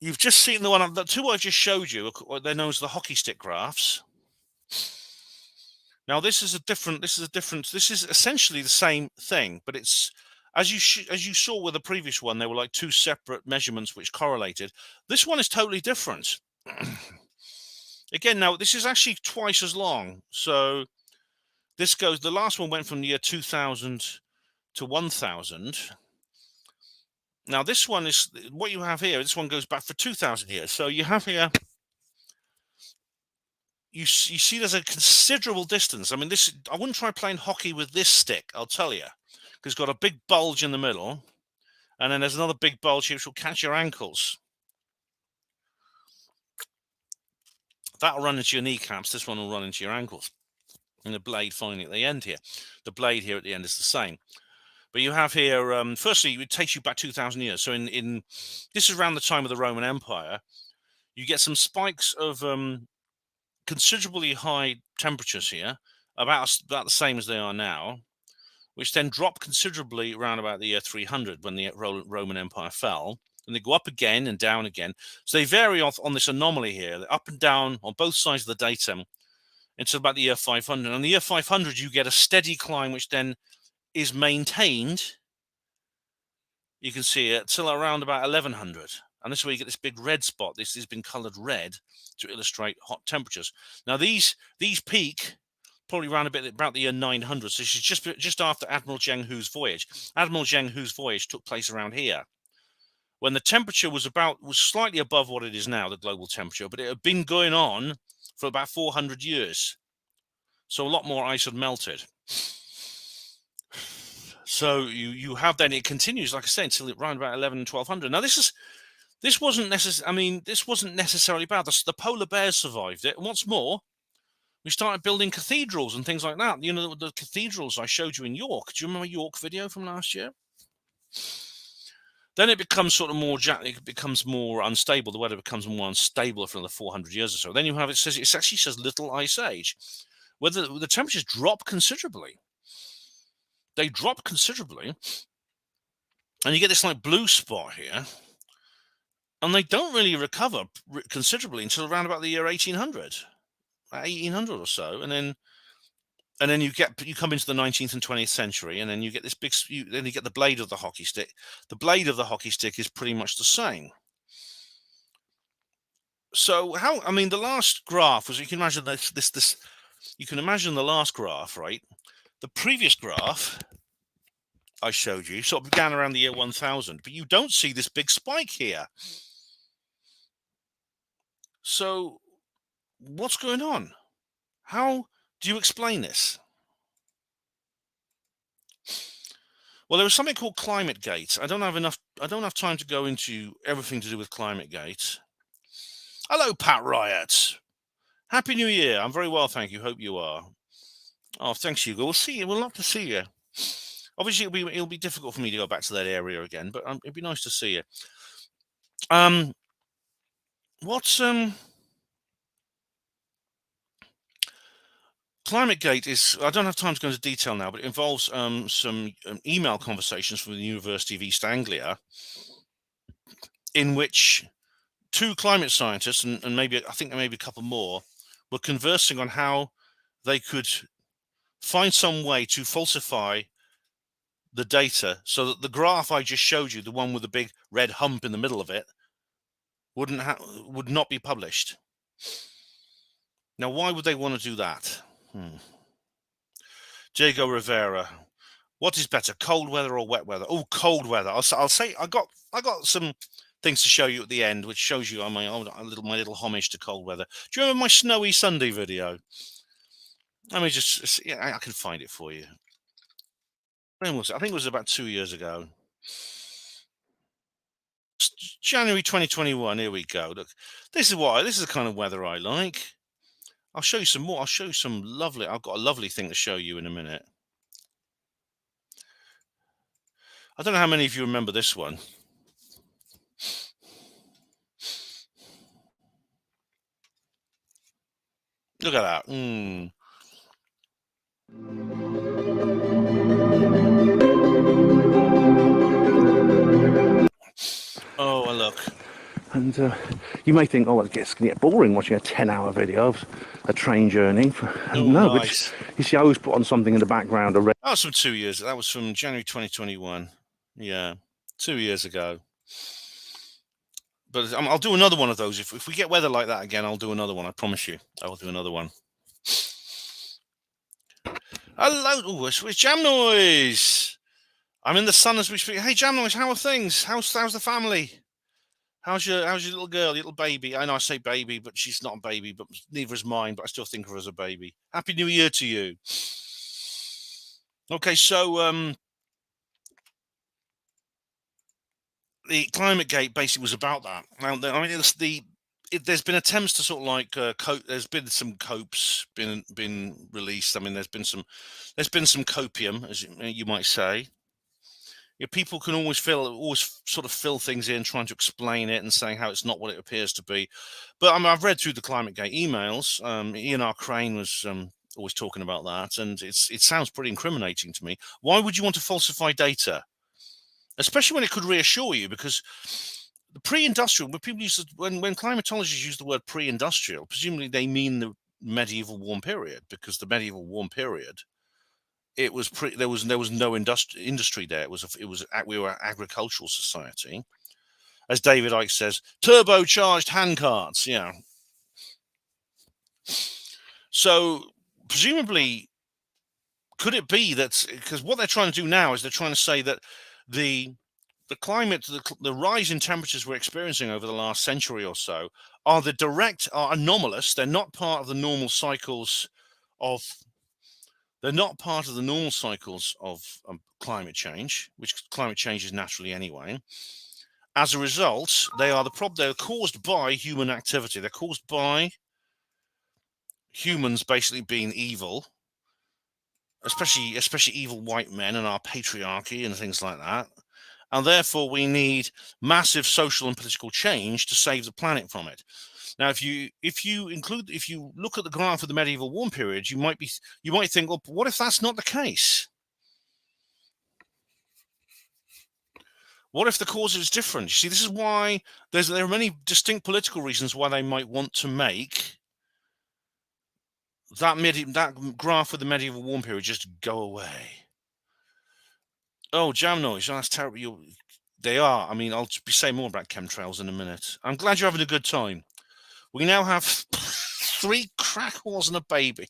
the two I just showed you. They're known as the hockey stick graphs. Now this is essentially the same thing, but it's as you saw with the previous one, there were like two separate measurements which correlated. This one is totally different. Again, now this is actually twice as long. So the last one went from the year 2000 to 1000. Now this one is what you have here. This one goes back for 2000 years. So you have here, you see there's a considerable distance. I mean, I wouldn't try playing hockey with this stick, I'll tell you, because it's got a big bulge in the middle, and then there's another big bulge here which will catch your ankles. That'll run into your kneecaps. This one will run into your ankles. And the blade finally at the end here. The blade here at the end is the same. But you have here, firstly, it takes you back 2,000 years. So this is around the time of the Roman Empire. You get some spikes of considerably high temperatures here, about the same as they are now, which then drop considerably around about the year 300 when the Roman Empire fell. And they go up again and down again. So they vary on this anomaly here. They're up and down on both sides of the datum until about the year 500. And in the year 500, you get a steady climb, which then is maintained. You can see it till around about 1100. And this is where you get this big red spot. This has been colored red to illustrate hot temperatures. Now, these peak probably around about the year 900. So this is just after Admiral Zheng Hu's voyage. Admiral Zheng Hu's voyage took place around here, when the temperature was slightly above what it is now, the global temperature, but it had been going on for about 400 years. So a lot more ice had melted. So you have then, it continues, like I said, until around about 1200. Now this wasn't necessarily bad. The polar bears survived it. And what's more, we started building cathedrals and things like that. You know, the cathedrals I showed you in York. Do you remember York video from last year? Then it becomes it becomes more unstable. The weather becomes more unstable for another 400 years or so. Then you have, it actually says Little Ice Age, where the temperatures drop considerably. They drop considerably, and you get this like blue spot here, and they don't really recover considerably until around about the year 1800 or so, and then you come into the 19th and 20th century, and then you get this then you get the blade of the hockey stick. The blade of the hockey stick is pretty much the same. So the last graph was, you can imagine this. You can imagine the last graph, right? The previous graph I showed you sort of began around the year 1000, but you don't see this big spike here. So what's going on? How do you explain this? Well, there was something called ClimateGate. I don't have time to go into everything to do with ClimateGate. Hello, Pat Riot. Happy New Year. I'm very well, thank you. Hope you are. Oh, thanks, Hugo. We'll see you. We'll love to see you. Obviously, it'll be difficult for me to go back to that area again, but it'd be nice to see you. ClimateGate is, I don't have time to go into detail now, but it involves some email conversations from the University of East Anglia, in which two climate scientists and I think there may be a couple more were conversing on how they could find some way to falsify the data so that the graph I just showed you, the one with the big red hump in the middle of it, would not be published. Now, why would they want to do that? Diego Rivera, what is better, cold weather or wet weather? Oh, cold weather. I'll say I got some things to show you at the end, which shows you my little homage to cold weather. Do you remember my snowy Sunday video? Let me I can find it for you. When was it? I think it was about 2 years ago. January 2021. Here we go. Look, this is the kind of weather I like. I'll show you some more. I'll show you some lovely. I've got a lovely thing to show you in a minute. I don't know how many of you remember this one. Look at that. And you may think, oh, it gets going to get boring watching a 10-hour video of a train journey. No, nice. but you see, I always put on something in the background. That was from 2 years. That was from January 2021. Yeah, 2 years ago. But I'll do another one of those. If we get weather like that again, I'll do another one. I promise you. I will do another one. Hello. Oh, it's Jam Noise. I'm in the sun as we speak. Hey, Jam Noise, how are things? How's the family? How's your little girl, your little baby? I know I say baby, but she's not a baby, but neither is mine, but I still think of her as a baby. Happy New Year to you. Okay, so the Climate Gate basically was about that. Now, I mean, there's been attempts to sort of like cope. There's been some copes been released. I mean, there's been some copium, as you might say. Yeah, people can always sort of fill things in, trying to explain it and saying how it's not what it appears to be. But I mean, I've read through the Climate Gate emails. Ian R. Crane was always talking about that, and it sounds pretty incriminating to me. Why would you want to falsify data, especially when it could reassure you? Because the pre-industrial, when climatologists use the word pre-industrial, presumably they mean the medieval warm period, because the medieval warm period, there was no industry there. We were an agricultural society, as David Icke says, turbocharged handcarts. Yeah. So presumably, could it be that, because what they're trying to do now is they're trying to say that the climate, the rise in temperatures we're experiencing over the last century or so are anomalous. They're not part of the normal cycles of. They're not part of the normal cycles of climate change, which climate change is naturally anyway. As a result, they're caused by human activity. They're caused by humans basically being evil, especially evil white men and our patriarchy and things like that. And therefore, we need massive social and political change to save the planet from it. Now, if you look at the graph of the medieval warm period, you might think, well, what if that's not the case? What if the cause is different? You see, this is why there are many distinct political reasons why they might want to make that graph of the medieval warm period just go away. Oh, Jam Noise, that's terrible. They are. I mean, I'll be saying more about chemtrails in a minute. I'm glad you're having a good time. We now have 3 crack whores and a baby.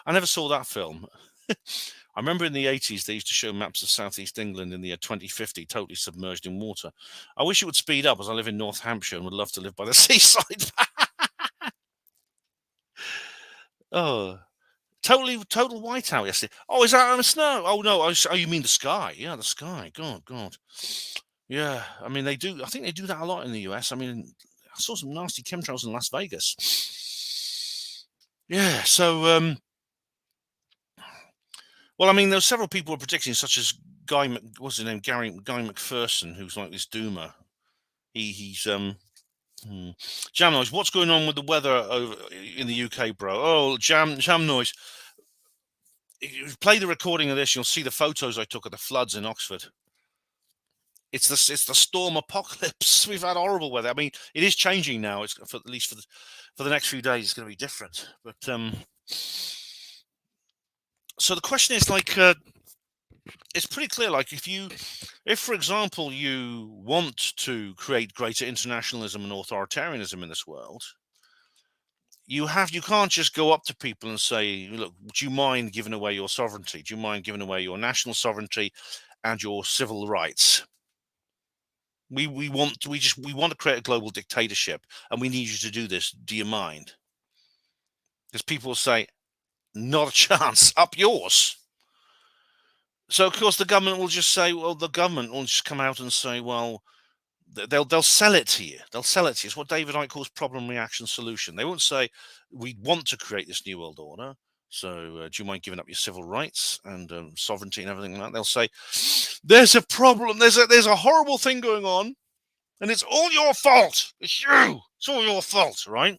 I never saw that film. I remember in the 80s, they used to show maps of southeast England in the year 2050, totally submerged in water. I wish it would speed up, as I live in North Hampshire and would love to live by the seaside. Oh, total whiteout yesterday. Oh, is that on the snow? Oh, no. Oh, you mean the sky? Yeah, the sky. God. Yeah, I mean, they do. I think they do that a lot in the US. I mean, I saw some nasty chemtrails in Las Vegas. Yeah, so, well, I mean, there were several people who were predicting, such as what's his name? Guy McPherson, who's like this doomer. He's Jam Noise. What's going on with the weather over in the UK, bro? Oh, Jam Noise. If you play the recording of this, you'll see the photos I took of the floods in Oxford. It's the Storm-o-pocalypse. We've had horrible weather. I mean, it is changing now. It's at least for the next few days, it's going to be different. But so the question is, like, it's pretty clear. Like, if for example you want to create greater internationalism and authoritarianism in this world, you can't just go up to people and say, look, do you mind giving away your sovereignty? Do you mind giving away your national sovereignty and your civil rights? We want to create a global dictatorship, and we need you to do this. Do you mind? Because people will say, not a chance, up yours. So of course the government will just say, well, the government will just come out and say, well, they'll sell it to you. They'll sell it to you. It's what David Icke calls problem, reaction, solution. They won't say, we want to create this new world order, so do you mind giving up your civil rights and sovereignty and everything like that? They'll say, there's a problem. There's a horrible thing going on, and it's all your fault. It's you. It's all your fault, right?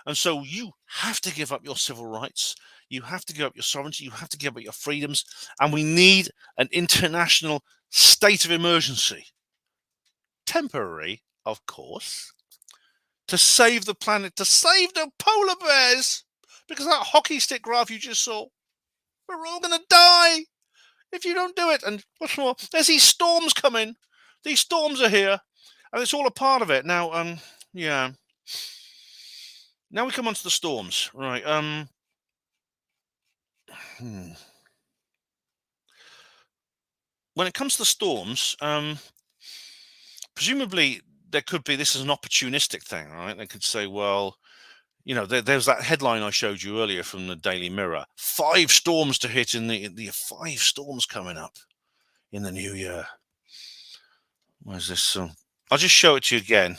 And so you have to give up your civil rights. You have to give up your sovereignty. You have to give up your freedoms. And we need an international state of emergency. temporary, of course, to save the planet, to save the polar bears, because that hockey stick graph you just saw, we're all going to die if you don't do it. And what's more, there's these storms coming. These storms are here, and it's all a part of it. Now, yeah. Now we come on to the storms, right? When it comes to storms, presumably there could be, this is an opportunistic thing, right? They could say, well, you know, there's that headline I showed you earlier from the Daily Mirror: 5 storms to hit in the 5 storms coming up in the new year. Where's this? I'll just show it to you again.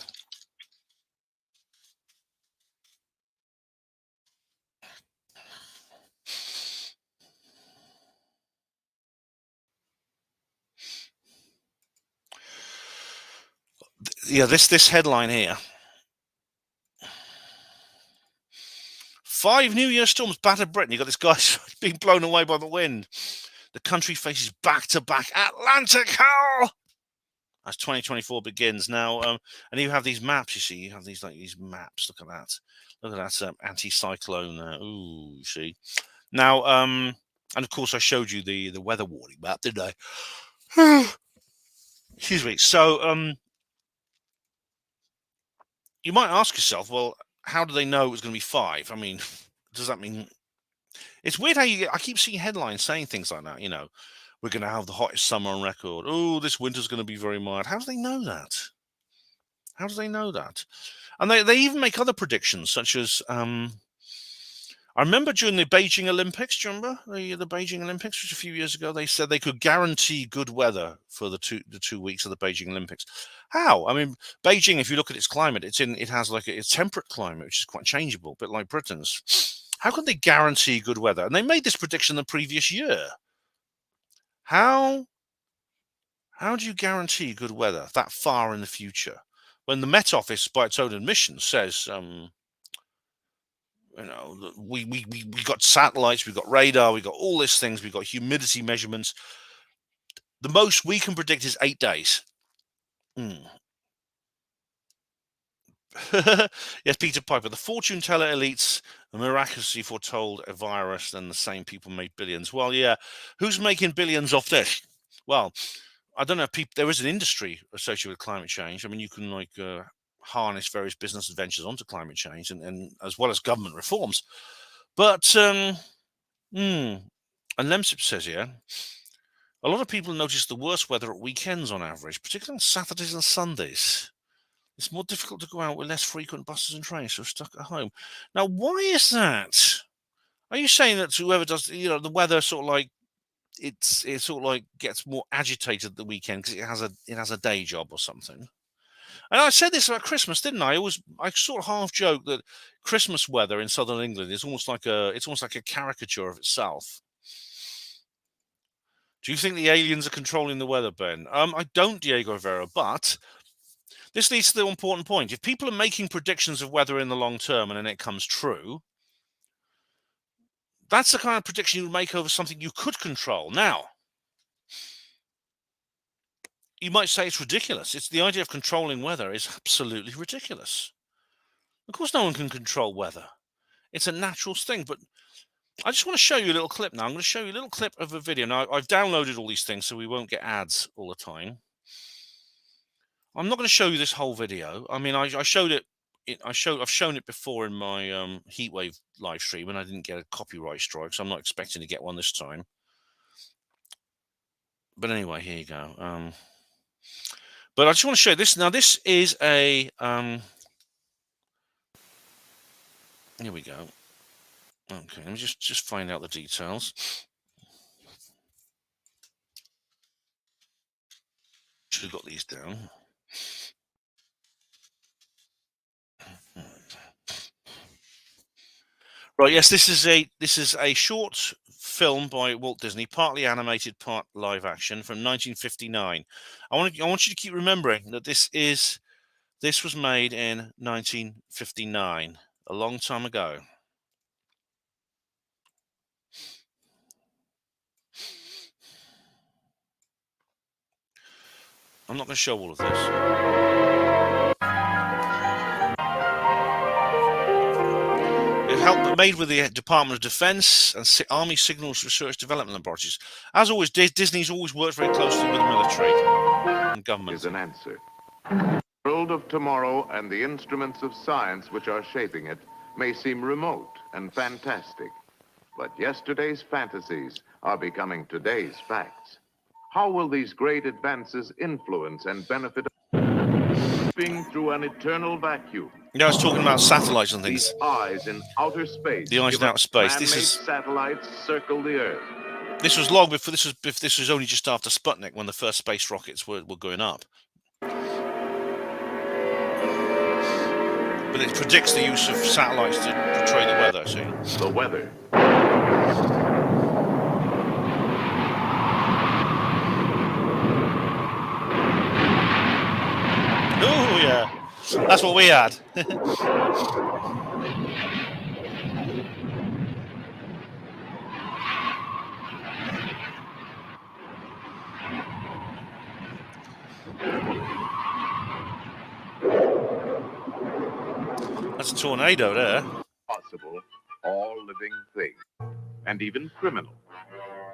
Yeah, this headline here: 5 New Year storms batter Britain. You got this guy being blown away by the wind. The country faces back-to-back Atlantic hurl as 2024 begins. Now, and you have these maps. You see, you have these maps. Look at that. Look at that anti-cyclone. Ooh, you see. Now, and of course, I showed you the weather warning map, didn't I? Excuse me. So, you might ask yourself, well, how do they know it was going to be 5? I mean, does that mean? It's weird how I keep seeing headlines saying things like that. You know, we're going to have the hottest summer on record. Oh, this winter's going to be very mild. How do they know that? How do they know that? And they even make other predictions, such as I remember during the Beijing Olympics. Do you remember the Beijing Olympics, which a few years ago they said they could guarantee good weather for the 2 weeks of the Beijing Olympics. How? I mean, Beijing, if you look at its climate, it has like a temperate climate, which is quite changeable, a bit like Britain's. How can they guarantee good weather? And they made this prediction the previous year. How do you guarantee good weather that far in the future, when the Met Office, by its own admission, says, you know, we got satellites, we got radar, we got all these things, we got humidity measurements. The most we can predict is 8 days. Yes, Peter Piper. The fortune teller elites miraculously foretold a virus, and the same people made billions. Well, yeah, who's making billions off this? Well, I don't know. There is an industry associated with climate change. I mean, you can harness various business adventures onto climate change, and as well as government reforms. But and Lemsip says here, a lot of people notice the worst weather at weekends on average, particularly on Saturdays and Sundays. It's more difficult to go out with less frequent buses and trains, so stuck at home. Now, why is that? Are you saying that whoever does, the weather sort of like it sort of like gets more agitated the weekend because it has a day job or something? And I said this about Christmas, didn't I? I sort of half joked that Christmas weather in southern England is almost like a caricature of itself. Do you think the aliens are controlling the weather, Ben? I don't, Diego Rivera, but this leads to the important point. If people are making predictions of weather in the long term and then it comes true, that's the kind of prediction you would make over something you could control. Now, you might say it's ridiculous. It's the idea of controlling weather is absolutely ridiculous. Of course, no one can control weather. It's a natural thing. But I just want to show you a little clip now. I'm going to show you a little clip of a video. Now, I've downloaded all these things so we won't get ads all the time. I'm not going to show you this whole video. I mean, I showed it. I've shown it before in my heatwave live stream, and I didn't get a copyright strike, so I'm not expecting to get one this time. But anyway, here you go. But I just want to show you this. Now, this is a here we go. Okay, let me just find out the details. Should have got these down. Right, yes, this is a short film by Walt Disney, partly animated, part live action, from 1959. I want you to keep remembering that this was made in 1959, a long time ago. I'm not going to show all of this. made with the Department of Defense and Army Signals Research Development Laboratories. As always, Disney's always worked very closely with the military and government. Is an answer. The world of tomorrow and the instruments of science which are shaping it may seem remote and fantastic, but yesterday's fantasies are becoming today's facts. How will these great advances influence and benefit being through an eternal vacuum? Yeah, I was talking about satellites and things. These eyes in outer space. The eyes in outer space. This is satellites circle the Earth. This was long before. This was only just after Sputnik when the first space rockets were going up. But it predicts the use of satellites to portray the weather. See the weather. Oh yeah, that's what we had. That's a tornado there. Possible, all living things, and even criminal.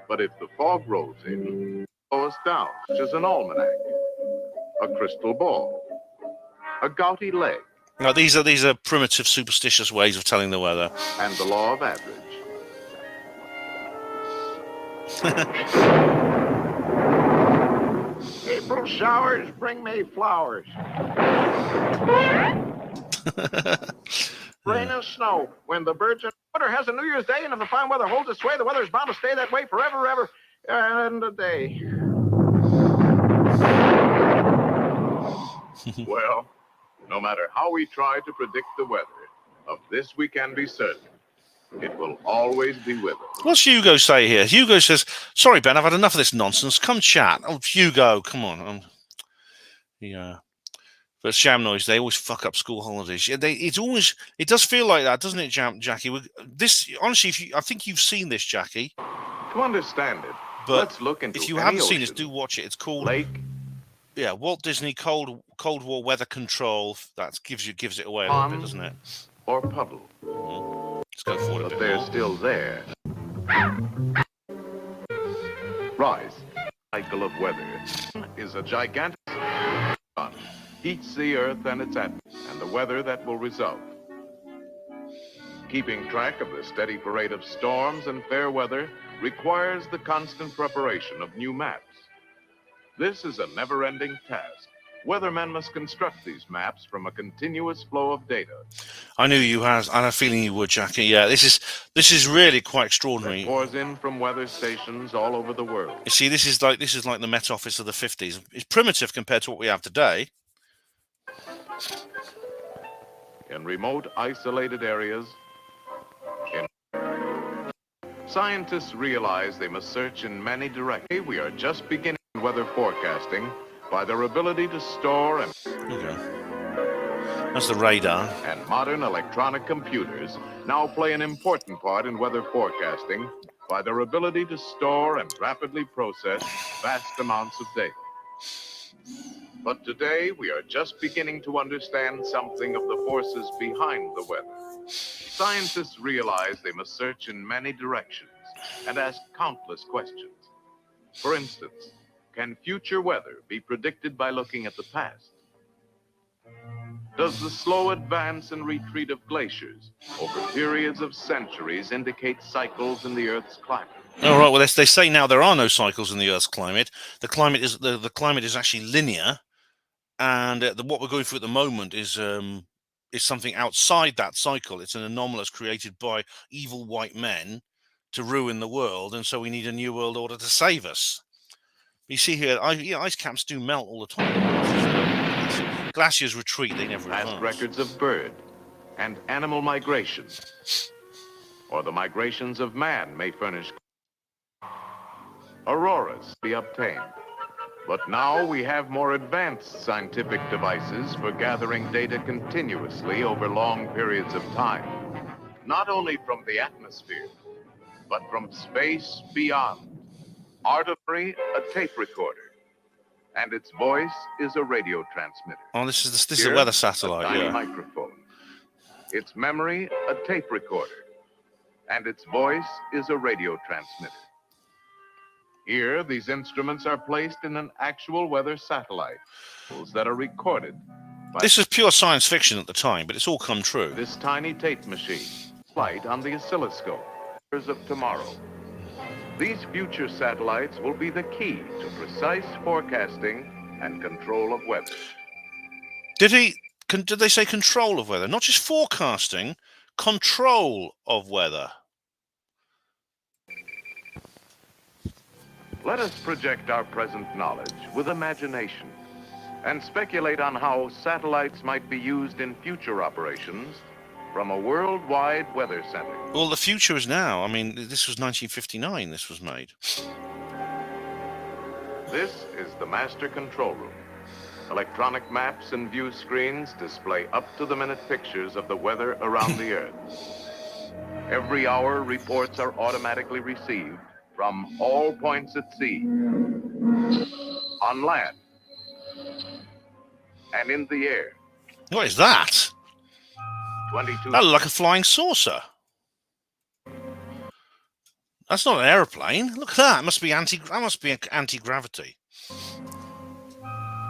But if the fog rolls in, slow us down, such as an almanac, a crystal ball, a gouty leg. No, these are primitive, superstitious ways of telling the weather. And the law of average. April showers bring May flowers. Rain and snow. When the birds are water has a New Year's Day, and if the fine weather holds its sway, the weather is bound to stay that way forever, ever, and a day. Well, no matter how we try to predict the weather, of this we can be certain. It will always be with us. What's Hugo say here? Hugo says, sorry, Ben, I've had enough of this nonsense. Come chat. Oh, Hugo, come on. Yeah. But Sham Noise, they always fuck up school holidays. Yeah, it does feel like that, doesn't it, Jackie? Honestly, I think you've seen this, Jackie. To understand it, let's look into if you haven't seen this, do watch it. It's called Lake. Yeah, Walt Disney Cold War Weather Control. That gives it away a little bit, doesn't it? Or puddle. Let's go forward a bit they're more. Still there. Rise. Cycle of weather is a gigantic sun. Heats the earth and its atmosphere, and the weather that will result. Keeping track of the steady parade of storms and fair weather requires the constant preparation of new maps. This is a never-ending task. Weathermen must construct these maps from a continuous flow of data. I knew you had. I had a feeling you would, Jackie. Yeah, this is really quite extraordinary. That pours in from weather stations all over the world. You see, this is like the Met Office of the 50s. It's primitive compared to what we have today. In remote, isolated areas, scientists realize they must search in many directions. We are just beginning weather forecasting by their ability to store and... Okay. That's the radar. And modern electronic computers now play an important part in weather forecasting by their ability to store and rapidly process vast amounts of data. But today, we are just beginning to understand something of the forces behind the weather. Scientists realize they must search in many directions and ask countless questions. For instance, can future weather be predicted by looking at the past? Does the slow advance and retreat of glaciers over periods of centuries indicate cycles in the Earth's climate? All right. Well, they say now there are no cycles in the Earth's climate. The climate is actually linear, and what we're going through at the moment is something outside that cycle. It's an anomalous created by evil white men to ruin the world, and so we need a new world order to save us. You see here, ice caps do melt all the time. Glaciers retreat; they never advance. Past records of bird and animal migration, or the migrations of man, may furnish auroras be obtained. But now we have more advanced scientific devices for gathering data continuously over long periods of time, not only from the atmosphere, but from space beyond. Artillery, a tape recorder, and its voice is a radio transmitter. Oh, this is a weather satellite. A tiny yeah. microphone. its memory a tape recorder, and its voice is a radio transmitter. Here, these instruments are placed in an actual weather satellite that are recorded by This is pure science fiction at the time, but it's all come true. this tiny tape machine, light on the oscilloscope of tomorrow. These future satellites will be the key to precise forecasting and control of weather. Did they say control of weather? Not just forecasting, control of weather. Let us project our present knowledge with imagination and speculate on how satellites might be used in future operations from a worldwide weather center. Well, the future is now. I mean, this was 1959 this was made. This is the master control room. Electronic maps and view screens display up-to-the-minute pictures of the weather around the Earth. Every hour, reports are automatically received from all points at sea, on land, and in the air. What is that? 22. That looked like a flying saucer. That's not an aeroplane. Look at that. That must be anti-gravity.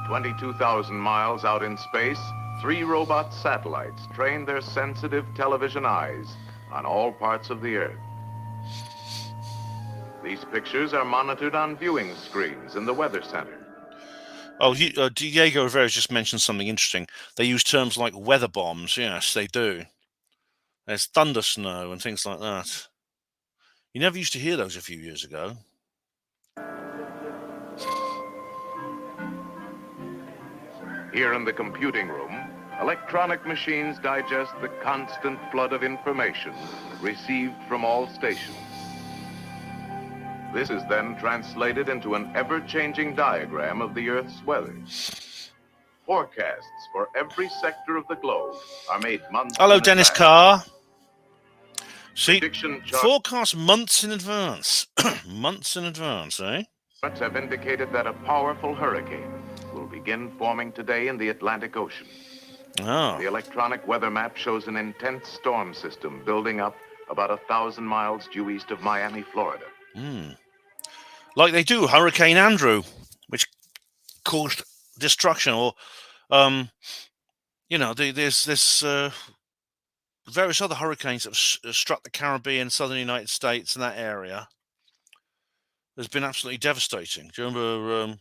22,000 miles out in space, 3 robot satellites train their sensitive television eyes on all parts of the Earth. These pictures are monitored on viewing screens in the weather center. Oh, Diego Rivera just mentioned something interesting. They use terms like weather bombs. Yes, they do. There's thunder snow and things like that. You never used to hear those a few years ago. Here in the computing room, electronic machines digest the constant flood of information received from all stations. This is then translated into an ever-changing diagram of the Earth's weather. Forecasts for every sector of the globe are made months Hello, in Dennis advance. Carr. See, Prediction charts forecast months in advance. Months in advance, eh? have indicated that a powerful hurricane will begin forming today in the Atlantic Ocean. Oh. The electronic weather map shows an intense storm system building up about 1,000 miles due east of Miami, Florida. Like they do Hurricane Andrew, which caused destruction, or there's various other hurricanes that have struck the Caribbean, southern United States, and that area. Has been absolutely devastating. Do you remember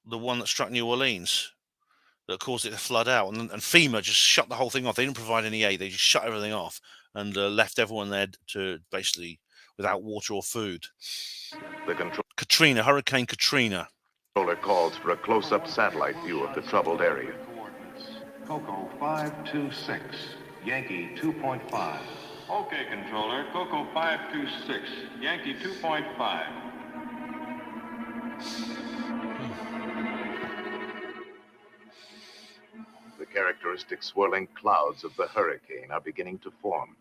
the one that struck New Orleans that caused it to flood out, and FEMA just shut the whole thing off? They didn't provide any aid; they just shut everything off and left everyone there to basically without water or food. The Hurricane Katrina. controller calls for a close-up satellite view of the troubled area. Coco 526, Yankee 2.5. Okay, controller. Coco 526, Yankee 2.5. The characteristic swirling clouds of the hurricane are beginning to form.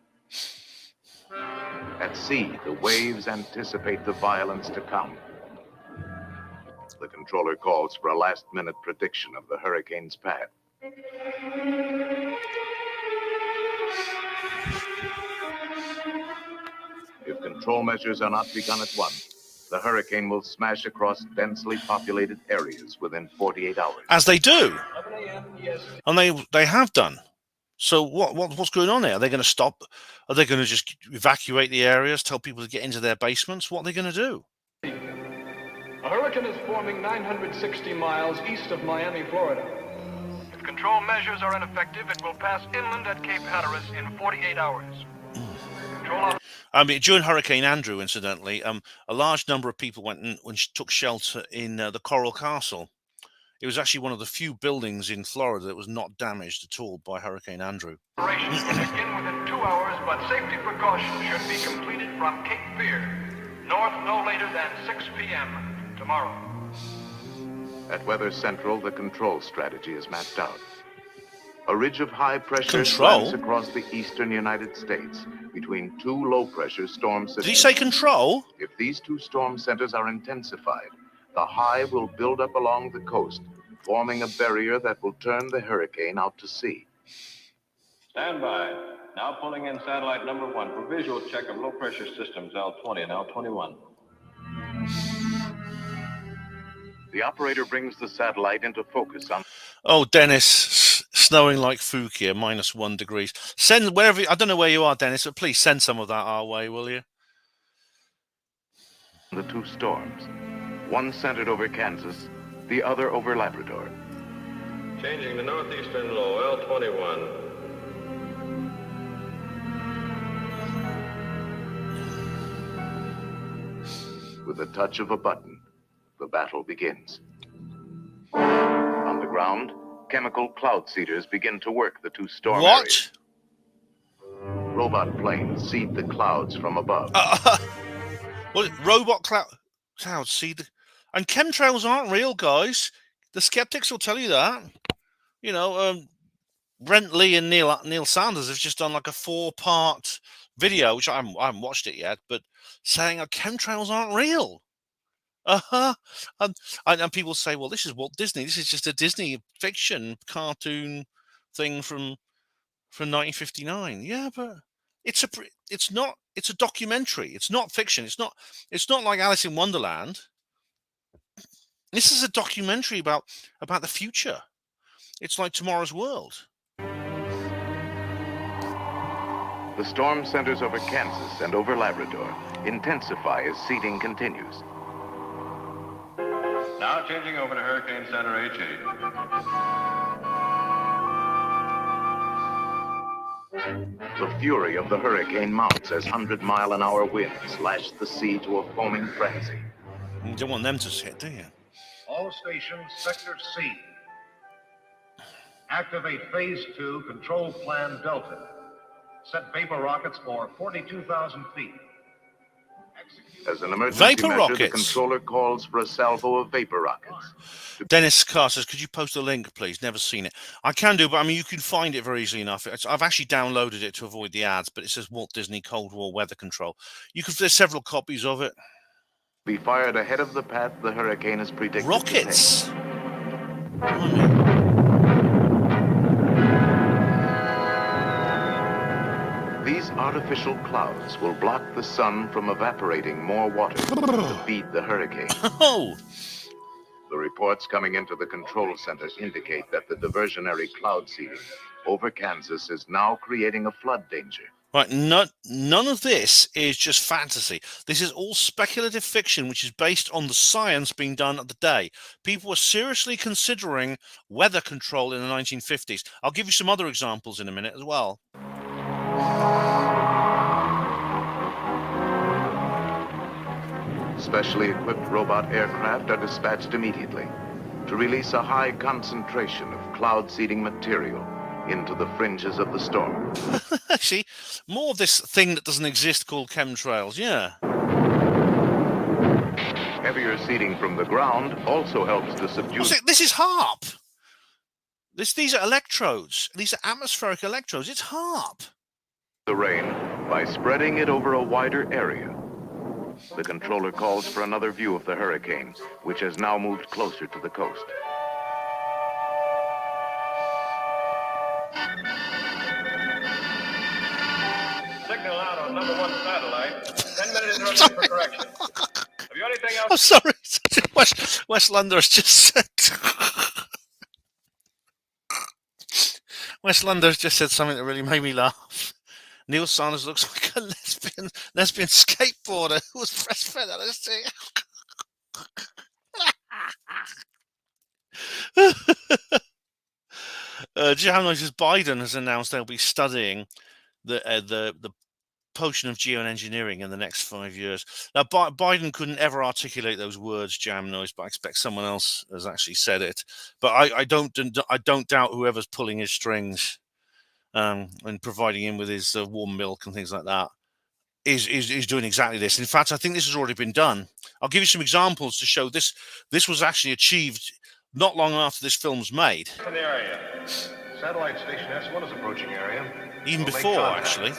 At sea, the waves anticipate the violence to come. The controller calls for a last-minute prediction of the hurricane's path. If control measures are not begun at once, the hurricane will smash across densely populated areas within 48 hours. As they do. And they have done. So what's going on there? Are they going to stop? Are they going to just evacuate the areas, tell people to get into their basements? What are they going to do? A hurricane is forming 960 miles east of Miami, Florida. If control measures are ineffective, it will pass inland at Cape Hatteras in 48 hours. During Hurricane Andrew, incidentally, a large number of people went and took shelter in the Coral Castle. It was actually one of the few buildings in Florida that was not damaged at all by Hurricane Andrew. Operation will begin within 2 hours, but safety precautions should be completed from Cape Fear, north no later than 6 p.m. tomorrow. At Weather Central, the control strategy is mapped out. A ridge of high pressure Control? slants across the eastern United States between 2 low-pressure storm systems. Did he say control? If these 2 storm centers are intensified, the high will build up along the coast, forming a barrier that will turn the hurricane out to sea. Stand by. Now pulling in satellite number 1 for visual check of low pressure systems L20 and L21. The operator brings the satellite into focus on Oh, Dennis, snowing like Fukia, -1 degrees. Send wherever, I don't know where you are, Dennis, but please send some of that our way, will you? the two storms, one centered over Kansas, the other over Labrador. Changing the northeastern low, L21. With the touch of a button, the battle begins. On the ground, chemical cloud seeders begin to work the two storm areas. What? Robot planes seed the clouds from above. Well, robot clouds see the, and chemtrails aren't real, guys. The skeptics will tell you that. You know, Brent Lee and Neil Sanders have just done like a 4-part video, which I haven't watched it yet, but saying chemtrails aren't real. And people say, well, this is Walt Disney. This is just a Disney fiction cartoon thing from 1959. Yeah, but it's a documentary. It's not fiction. It's not like Alice in Wonderland. This is a documentary about the future. It's like Tomorrow's World. The storm centers over Kansas and over Labrador intensify as seeding continues. Now changing over to Hurricane Center H8. The fury of the hurricane mounts as 100-mile-an-hour winds lash the sea to a foaming frenzy. You don't want them to hit, do you? All stations, Sector C. Activate Phase 2, Control Plan Delta. Set vapor rockets for 42,000 feet. As an emergency Vapor measure, rockets. the controller calls for a salvo of vapor rockets. Dennis Carr says, could you post a link, please? Never seen it. I can do, but I mean, you can find it very easily enough. I've actually downloaded it to avoid the ads, but it says Walt Disney Cold War Weather Control. There's several copies of it. Be fired ahead of the path the hurricane is predicted Rockets! to take. These artificial clouds will block the sun from evaporating more water to feed the hurricane. Oh! The reports coming into the control center indicate that the diversionary cloud seeding over Kansas is now creating a flood danger. Right, none of this is just fantasy. This is all speculative fiction, which is based on the science being done at the day. People were seriously considering weather control in the 1950s. I'll give you some other examples in a minute as well. Specially equipped robot aircraft are dispatched immediately to release a high concentration of cloud seeding material into the fringes of the storm. See, more of this thing that doesn't exist called chemtrails, yeah. Heavier seeding from the ground also helps to subdue... This is HAARP. These are electrodes. These are atmospheric electrodes. It's HAARP. ...the rain by spreading it over a wider area. The controller calls for another view of the hurricane, which has now moved closer to the coast. Signal out on number 1 satellite. 10-minute interruption for correction. Have you anything else? I'm sorry. West Londoners just said... West Londoners just said something that really made me laugh. Neil Sanders looks like a lesbian skateboarder who was breastfed LSD. Jam notices Biden has announced they'll be studying the potion of geoengineering in the next 5 years. Now, Biden couldn't ever articulate those words, Jam Noise, but I expect someone else has actually said it. But I don't doubt whoever's pulling his strings and providing him with his warm milk and things like that is doing exactly this. In fact, I think this has already been done. I'll give you some examples to show this. This was actually achieved not long after this film's made. In the area. Satellite station S1 is approaching area. Even before, actually.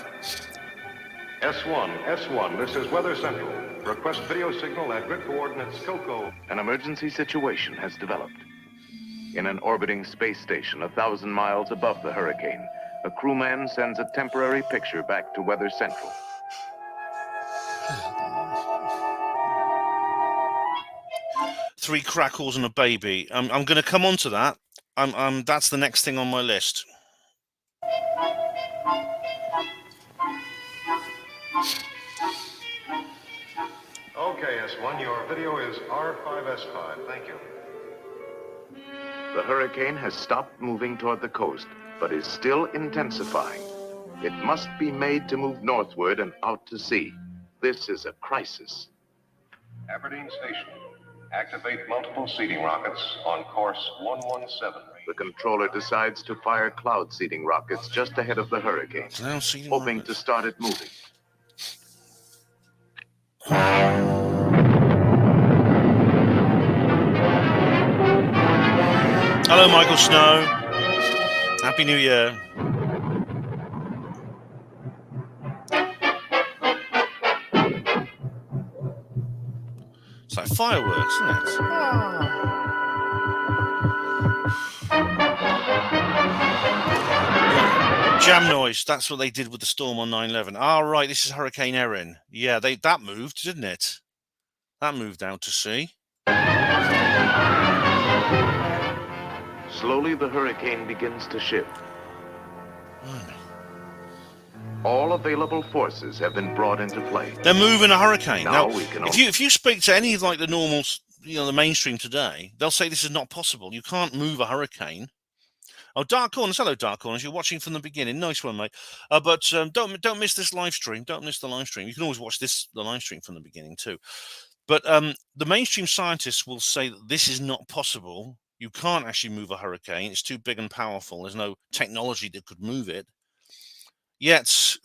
S1, this is Weather Central. Request video signal at grid coordinates COCO. An emergency situation has developed. In an orbiting space station 1,000 miles above the hurricane, A crewman sends a temporary picture back to Weather Central. Three crackles and a baby. I'm going to come on to that. That's the next thing on my list. Okay, S1, your video is R5S5. Thank you. The hurricane has stopped moving toward the coast, but is still intensifying. It must be made to move northward and out to sea. This is a crisis. Aberdeen Station. Activate multiple seeding rockets on course 117. The controller decides to fire cloud seeding rockets just ahead of the hurricane, hoping to start it moving. Hello, Michael Snow. Happy New Year. It's like fireworks, isn't it? Yeah. Jam noise. That's what they did with the storm on 9/11. Ah, right. This is Hurricane Erin. Yeah, that moved, didn't it? That moved out to sea. Slowly, the hurricane begins to shift. All available forces have been brought into play. They're moving a hurricane. Now, we can if you speak to any of like the normal, the mainstream today, they'll say this is not possible. You can't move a hurricane. Oh, Dark Corners, hello, Dark Corners. You're watching from the beginning. Nice one, mate. But don't miss this live stream. Don't miss the live stream. You can always watch the live stream from the beginning too. But the mainstream scientists will say that this is not possible. You can't actually move a hurricane. It's too big and powerful. There's no technology that could move it. Yet,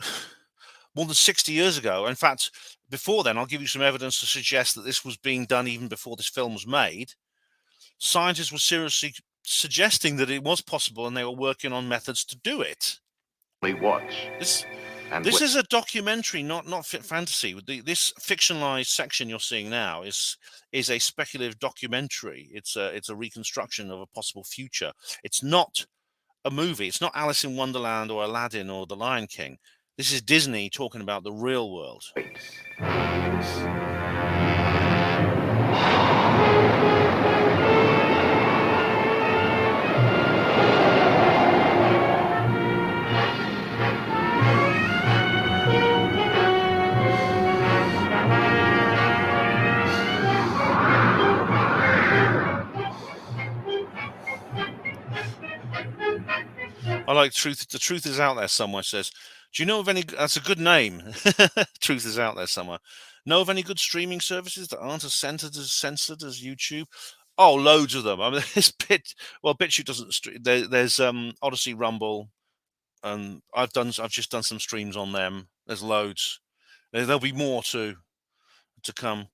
more than 60 years ago, in fact, before then, I'll give you some evidence to suggest that this was being done even before this film was made. Scientists were seriously suggesting that it was possible, and they were working on methods to do it. We watch. This is a documentary, not fantasy. This fictionalized section you're seeing now is a speculative documentary. It's a reconstruction of a possible future. It's not a movie. It's not Alice in Wonderland or Aladdin or The Lion King. This is Disney talking about the real world. I like Truth. The Truth is Out There Somewhere says, do you know of any... That's a good name. Truth is Out There Somewhere. Know of any good streaming services that aren't as censored as YouTube? Oh, loads of them. I mean, there's BitChute doesn't... There's Odyssey, Rumble, and I've just done some streams on them. There's loads. There'll be more to come.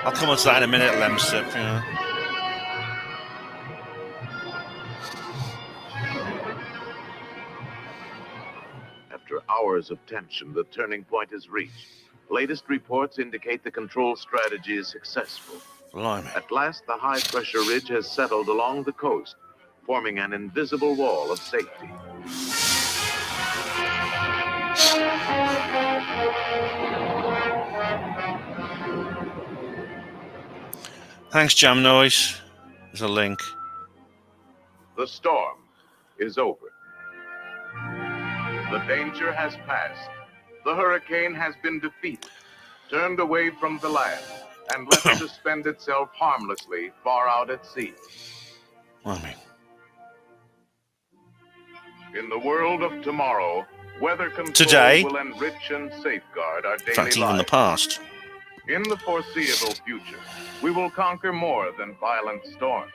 I'll come on to that in a minute, Lemsip. Yeah. After hours of tension, the turning point is reached. Latest reports indicate the control strategy is successful. Blimey. At last, the high-pressure ridge has settled along the coast, forming an invisible wall of safety. Thanks, Jam Noise. There's a link. The storm is over. The danger has passed. The hurricane has been defeated, turned away from the land, and left to suspend itself harmlessly far out at sea. In the world of tomorrow, weather control today will enrich and safeguard our daily in fact, even lives. the past. In the foreseeable future, we will conquer more than violent storms.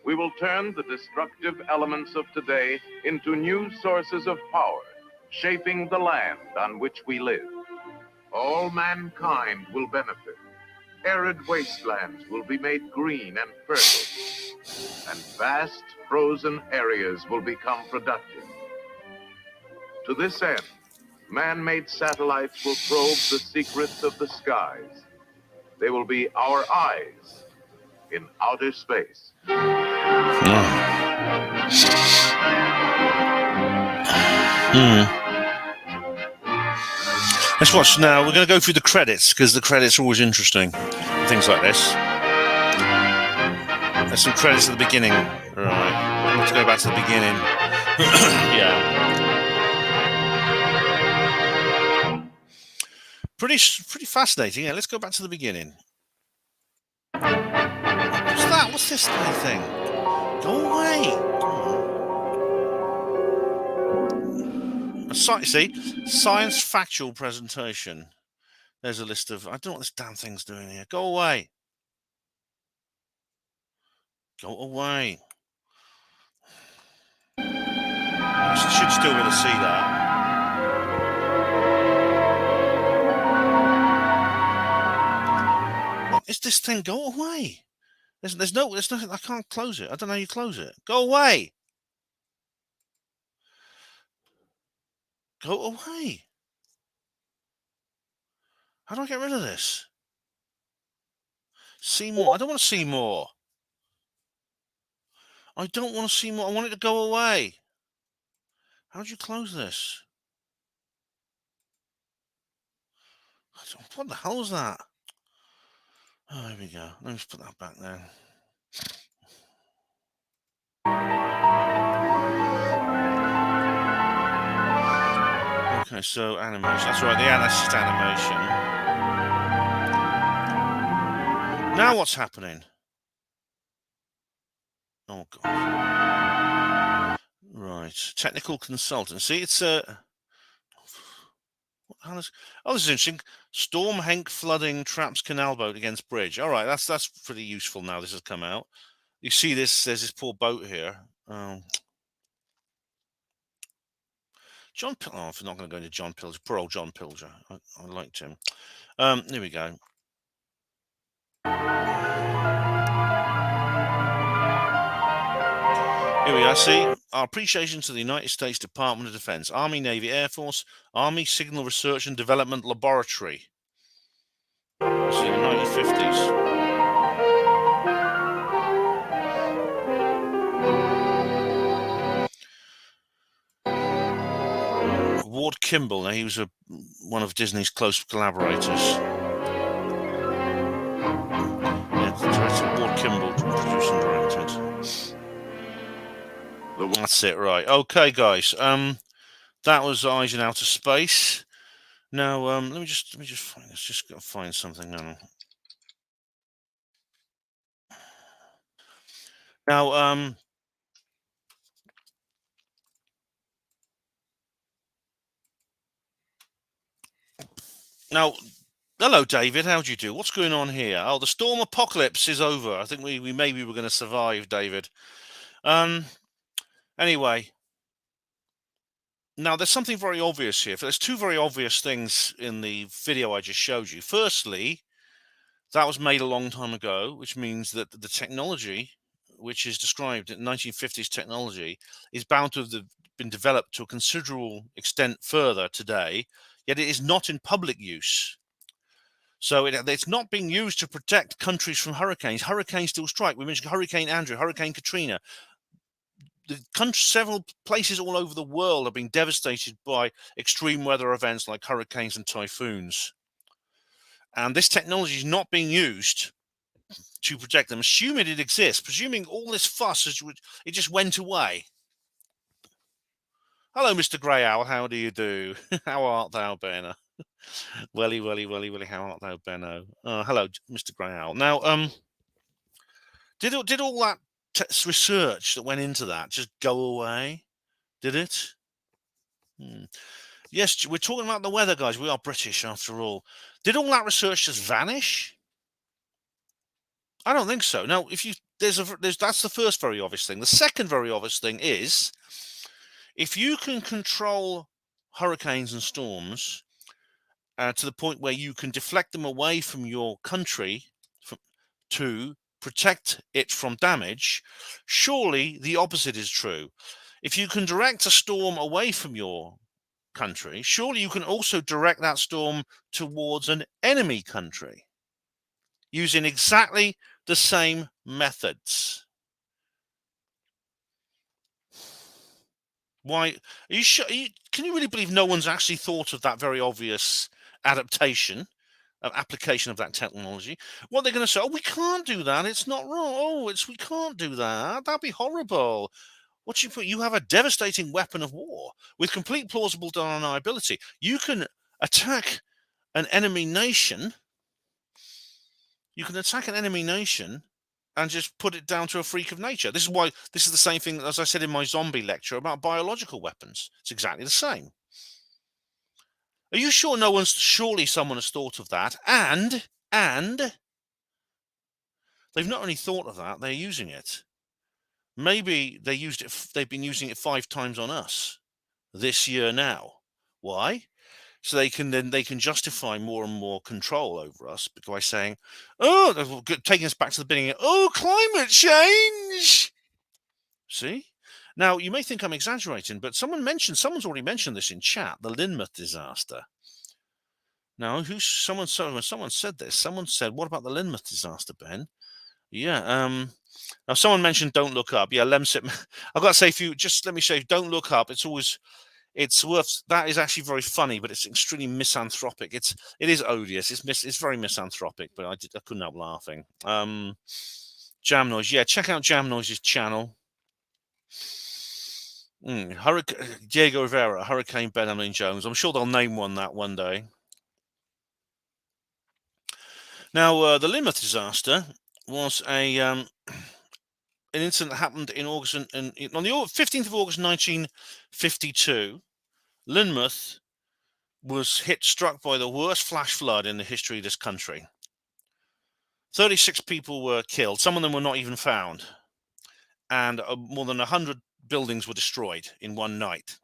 We will turn the destructive elements of today into new sources of power shaping the land on which we live. All mankind will benefit. Arid wastelands will be made green and fertile, and vast frozen areas will become productive. To this end, man-made satellites will probe the secrets of the skies. They will be our eyes in outer space. Let's watch now. We're going to go through the credits because the credits are always interesting. Things like this. There's some credits at the beginning. Right. Let's go back to the beginning. Yeah. Pretty fascinating. Yeah, let's go back to the beginning. What's that? What's this kind of thing? Go away. See, science factual presentation. There's a list of. I don't know what this damn thing's doing here. Go away. Go away. You should still be able to see that. What is this thing? Go away. There's nothing. I can't close it. I don't know how you close it. Go away. Go away. How do I get rid of this? See more. I don't want to see more. I don't want to see more. I want it to go away. How do you close this? What the hell is that? Oh, here we go. Let me just put that back there. Okay, so animation. That's right, that's just animation. Now what's happening? Oh, God. Right. Technical consultancy. It's a... this is interesting. Storm Henk flooding traps canal boat against bridge. All right, that's pretty useful now this has come out. You see this, there's this poor boat here. John Pilger. Oh, I'm not going to go into John Pilger. Poor old John Pilger. I liked him. Here we go. Here we are. See, our appreciation to the United States Department of Defense, Army, Navy, Air Force, Army Signal Research and Development Laboratory. This is in the 1950s. Ward Kimball. Now he was one of Disney's close collaborators. Yeah, director Ward Kimball produced and directed. That's it, right? Okay, guys. That was Eyes in Outer Space. Now, let me just find. Let's just go find something now. Now, hello, David. How do you do? What's going on here? Oh, the Storm-o-pocalypse is over. I think we maybe were going to survive, David. Anyway, now there's something very obvious here. There's two very obvious things in the video I just showed you. Firstly, that was made a long time ago, which means that the technology, which is described in 1950s technology, is bound to have been developed to a considerable extent further today, yet it is not in public use. So it's not being used to protect countries from hurricanes. Hurricanes still strike. We mentioned Hurricane Andrew, Hurricane Katrina. Several places all over the world are being devastated by extreme weather events like hurricanes and typhoons. And this technology is not being used to protect them. Assuming it exists, presuming all this fuss, it just went away. Hello, Mr. Grey Owl. How do you do? How art thou, Benno? Welly, how art thou, Benno? Hello, Mr. Grey Owl. Now, did all that research that went into that just go away? Did it? Yes, we're talking about the weather, guys. We are British, after all. Did all that research just vanish? I don't think so. Now, that's the first very obvious thing. The second very obvious thing is, if you can control hurricanes and storms to the point where you can deflect them away from your country to protect it from damage, surely the opposite is true. If you can direct a storm away from your country, surely you can also direct that storm towards an enemy country using exactly the same methods. Why? Are you sure? Can you really believe no one's actually thought of that very obvious adaptation, application of that technology? What they're going to say? Oh, we can't do that. It's not wrong. Oh, we can't do that. That'd be horrible. What you put? You have a devastating weapon of war with complete plausible deniability. You can attack an enemy nation. You can attack an enemy nation and just put it down to a freak of nature. This is why this is the same thing as I said in my zombie lecture about biological weapons. It's exactly the same. Are you sure surely someone has thought of that? And they've not only thought of that, they're using it. Maybe they've been using it 5 times on us this year now. Why? So they can justify more and more control over us by saying, oh, taking us back to the beginning, oh, climate change. See? Now, you may think I'm exaggerating, but someone's already mentioned this in chat, the Lynmouth disaster. Now, someone said this. Someone said, what about the Lynmouth disaster, Ben? Yeah, now someone mentioned Don't Look Up. Yeah, Lemsip. I've got to say, let me say, Don't Look Up. It's worth. That is actually very funny, but it's extremely misanthropic. It is odious. It's very misanthropic, but I couldn't help laughing. Jam Noise. Yeah, check out Jam Noise's channel. Diego Rivera, Hurricane Benjamin Jones. I'm sure they'll name one day. Now, the Lynmouth disaster was an incident that happened in August, on the 15th of August 1952. Lynmouth was struck by the worst flash flood in the history of this country. 36 people were killed. Some of them were not even found. And more than 100 buildings were destroyed in one night.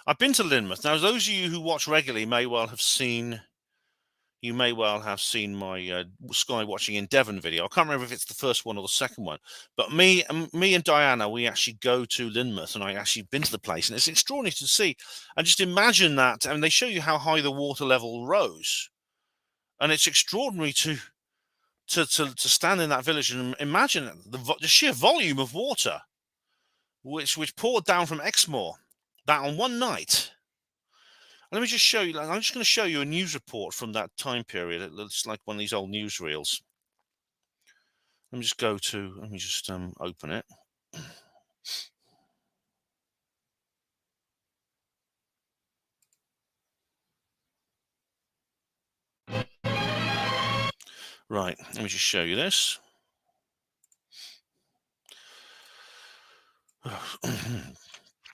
I've been to Lynmouth. Now, those of you who watch regularly may well have seen my Sky Watching in Devon video. I can't remember if it's the first one or the second one. But me and Diana, we actually go to Lynmouth, and I actually been to the place, and it's extraordinary to see. And just imagine that, and they show you how high the water level rose, and it's extraordinary to stand in that village and imagine the sheer volume of water which poured down from Exmoor that on one night. Let me just show you. I'm just going to show you a news report from that time period. It looks like one of these old newsreels. Let me just open it. Right, let me just show you this.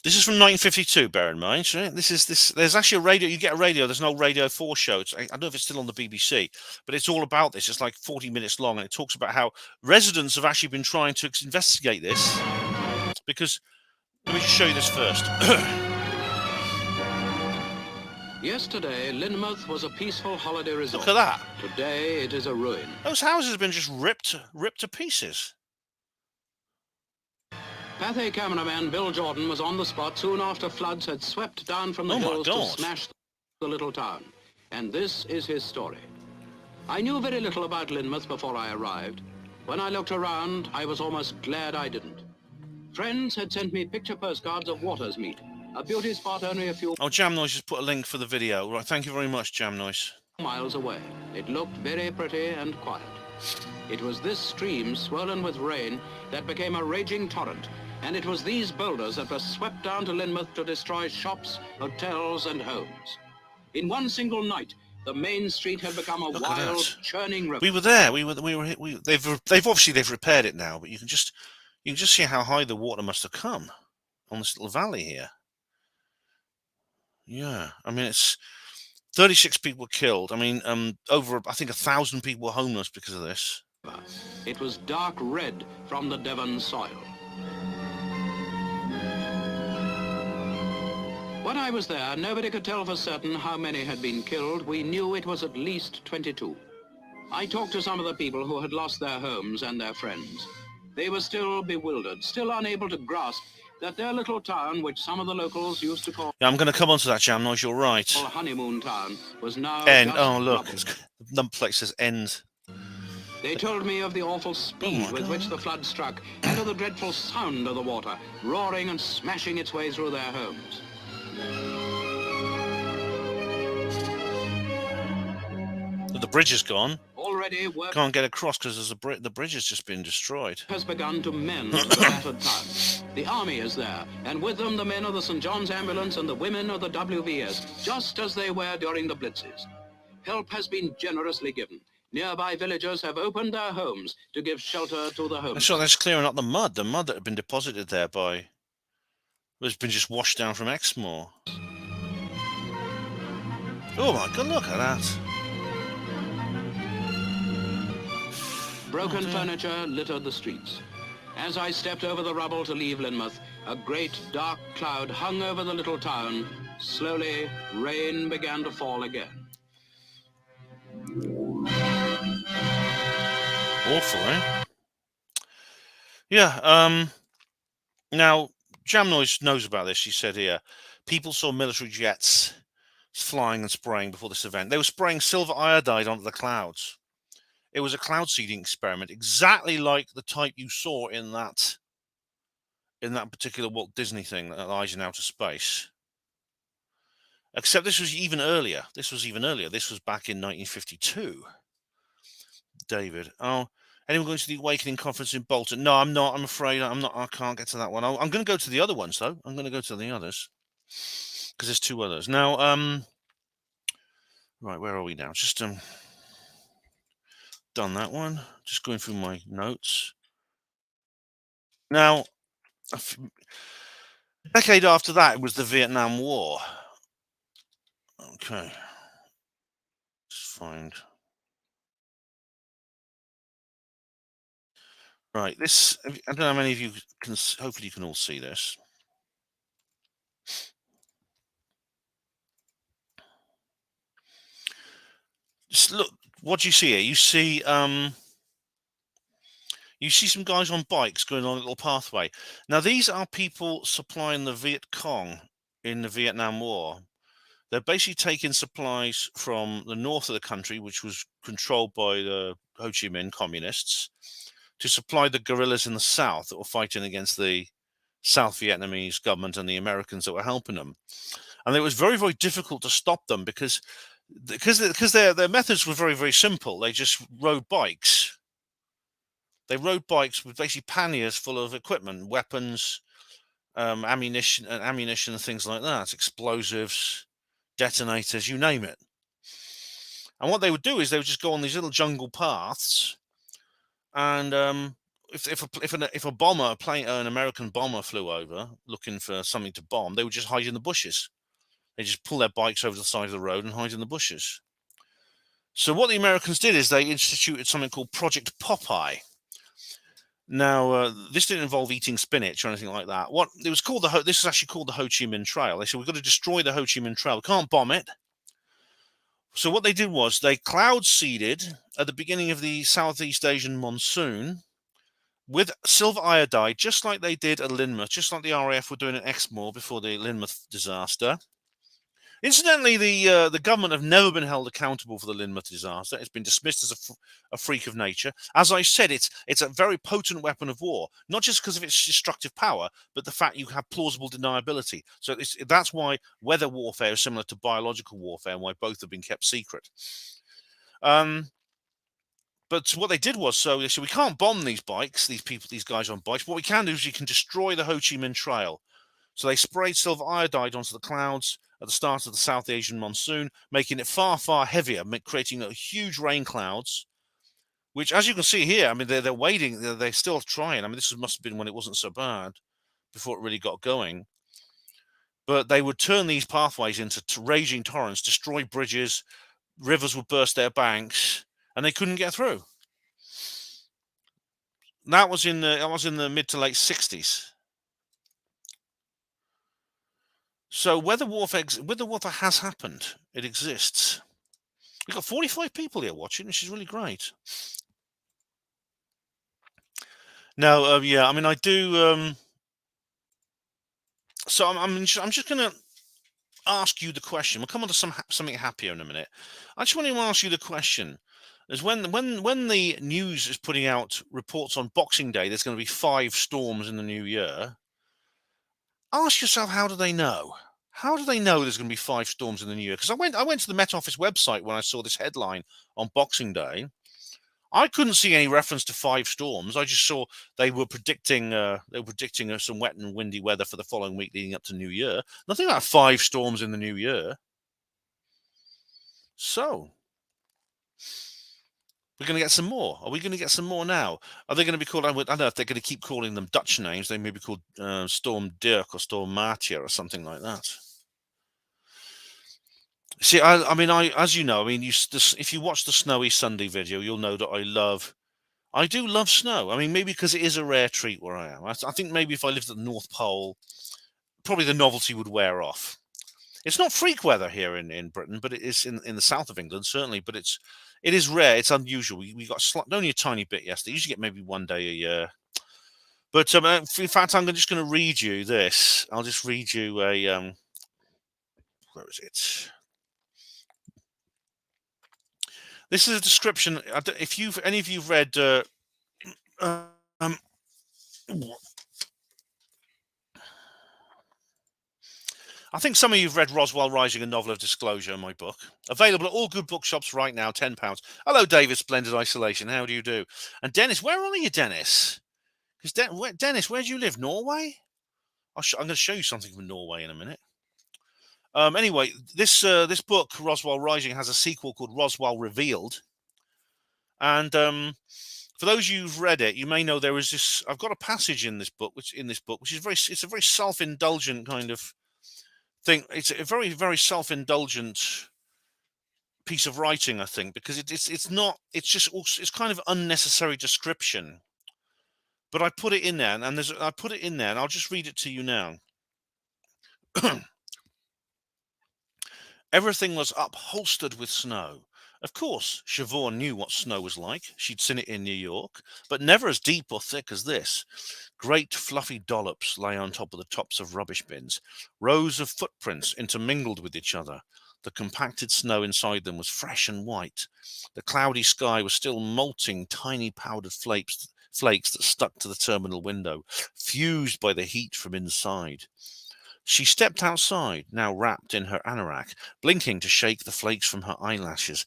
This is from 1952, bear in mind. Right? There's actually a radio. You get a radio. There's an old Radio 4 show. I don't know if it's still on the BBC, but it's all about this. It's like 40 minutes long, and it talks about how residents have actually been trying to investigate this. Because, let me just show you this first. Yesterday, Lynmouth was a peaceful holiday resort. Look at that. Today, it is a ruin. Those houses have been just ripped to pieces. Pathé cameraman Bill Jordan was on the spot soon after floods had swept down from the hills to smash the little town. And this is his story. I knew very little about Lynmouth before I arrived. When I looked around, I was almost glad I didn't. Friends had sent me picture postcards of Waters Meet, a beauty spot only a few... Oh, Jam Noise just put a link for the video. Right, thank you very much, Jam Noise. ...miles away. It looked very pretty and quiet. It was this stream, swollen with rain, that became a raging torrent. And it was these boulders that were swept down to Lynmouth to destroy shops, hotels, and homes. In one single night, the main street had become a wild, churning river. We were there. They've repaired it now, but you can just see how high the water must have come on this little valley here. Yeah, I mean, it's 36 people killed. I mean, over I think 1,000 people were homeless because of this. It was dark red from the Devon soil. When I was there, nobody could tell for certain how many had been killed. We knew it was at least 22. I talked to some of the people who had lost their homes and their friends. They were still bewildered, still unable to grasp that their little town, which some of the locals used to call... Yeah, I'm going to come on to that, Jam Noise, you're right. Honeymoon Town, was now End. just Oh, look, rubble. the number plate says end. They told me of the awful speed with which the flood struck, and of the dreadful sound of the water, roaring and smashing its way through their homes. The bridge is gone. Already work Can't get across because the bridge has just been destroyed. has begun to mend the battered town. The army is there, and with them the men of the St. John's Ambulance and the women of the WVS, just as they were during the blitzes. Help has been generously given. Nearby villagers have opened their homes to give shelter to the homeless. So that's clearing up the mud that had been deposited there has been just washed down from Exmoor. Oh my God, look at that. Broken furniture littered the streets. As I stepped over the rubble to leave Lynmouth, a great dark cloud hung over the little town. Slowly, rain began to fall again. Awful, eh? Yeah, now, Jam Noise knows about this, she said here. People saw military jets flying and spraying before this event. They were spraying silver iodide onto the clouds. It was a cloud seeding experiment, exactly like the type you saw in that particular Walt Disney thing, that Eyes in Outer Space. Except this was even earlier. This was back in 1952. David, oh, anyone going to the Awakening conference in Bolton? No, I'm not. I'm afraid I'm not. I can't get to that one. I'm going to go to the other ones though. I'm going to go to the others because there's two others now. Right, where are we now? Just done that one. Just going through my notes. Now, a decade after that, it was the Vietnam War. Okay. Let's find. Right, this, I don't know how many of you can, hopefully you can all see this. Just look, what do you see here? You see some guys on bikes going on a little pathway. Now, these are people supplying the Viet Cong in the Vietnam War. They're basically taking supplies from the north of the country, which was controlled by the Ho Chi Minh communists, to supply the guerrillas in the south that were fighting against the South Vietnamese government and the Americans that were helping them. And it was very, very difficult to stop them because their methods were very, very simple. They just rode bikes. They rode bikes with basically panniers full of equipment, weapons, ammunition and things like that, explosives, detonators, you name it. And what they would do is they would just go on these little jungle paths, and if a bomber, an American bomber flew over looking for something to bomb, they would just hide in the bushes. They just pull their bikes over the side of the road and hide in the bushes. So what the Americans did is they instituted something called Project Popeye. Now, this didn't involve eating spinach or anything like that. This is actually called the Ho Chi Minh Trail. They said, we've got to destroy the Ho Chi Minh Trail. We can't bomb it. So what they did was they cloud seeded at the beginning of the Southeast Asian monsoon with silver iodide, just like they did at Lynmouth, just like the RAF were doing at Exmoor before the Lynmouth disaster. Incidentally, the government have never been held accountable for the Lynmouth disaster. It's been dismissed as a freak of nature. As I said, it's a very potent weapon of war, not just because of its destructive power, but the fact you have plausible deniability. So that's why weather warfare is similar to biological warfare and why both have been kept secret. But what they did was, so they said, we can't bomb these bikes, these guys on bikes. What we can do is you can destroy the Ho Chi Minh Trail. So they sprayed silver iodide onto the clouds at the start of the South Asian monsoon, making it far, far heavier, creating huge rain clouds, which, as you can see here, I mean, they're waiting, they're still trying. I mean, this must have been when it wasn't so bad, before it really got going. But they would turn these pathways into raging torrents, destroy bridges, rivers would burst their banks, and they couldn't get through. That was in the mid to late 60s. So weather warfare has happened. It exists. We've got 45 people here watching, which is really great. Now, yeah, I mean, I do. So I'm just going to ask you the question. We'll come on to something happier in a minute. I just want to ask you the question: is when the news is putting out reports on Boxing Day, there's going to be 5 storms in the new year. Ask yourself, how do they know? How do they know there's going to be 5 storms in the new year? Because I went to the Met Office website when I saw this headline on Boxing Day. I couldn't see any reference to 5 storms. I just saw they were predicting some wet and windy weather for the following week leading up to New Year. Nothing about 5 storms in the new year. So we're going to get some more. Are we going to get some more now? Are they going to be called? I don't know if they're going to keep calling them Dutch names. They may be called Storm Dirk or Storm Martia or something like that. See, I mean, as you know, I mean, if you watch the Snowy Sunday video, you'll know that I do love snow. I mean, maybe because it is a rare treat where I am. I think maybe if I lived at the North Pole, probably the novelty would wear off. It's not freak weather here in Britain, but it is in the south of England, certainly. But it is rare. It's unusual. We got only a tiny bit yesterday. You usually get maybe one day a year. But in fact, I'm just going to read you this. I'll just read you a where is it? This is a description. If any of you've read, I think some of you've read Roswell Rising, a novel of disclosure, my book. Available at all good bookshops right now, £10. Hello, David, Splendid Isolation. How do you do? And Dennis, where are you, Dennis? Because Dennis, where do you live? Norway? I'm going to show you something from Norway in a minute. Anyway, this book, Roswell Rising, has a sequel called Roswell Revealed. And for those who've read it, you may know there is this. I've got a passage in this book, which is it's a very self-indulgent kind of thing. It's a very, very self-indulgent piece of writing, I think, because it's kind of unnecessary description. But I put it in there, and I'll just read it to you now. Everything was upholstered with snow. Of course, Siobhan knew what snow was like. She'd seen it in New York, but never as deep or thick as this. Great fluffy dollops lay on top of the tops of rubbish bins. Rows of footprints intermingled with each other. The compacted snow inside them was fresh and white. The cloudy sky was still molting tiny powdered flakes that stuck to the terminal window, fused by the heat from inside. She stepped outside, now wrapped in her anorak, blinking to shake the flakes from her eyelashes.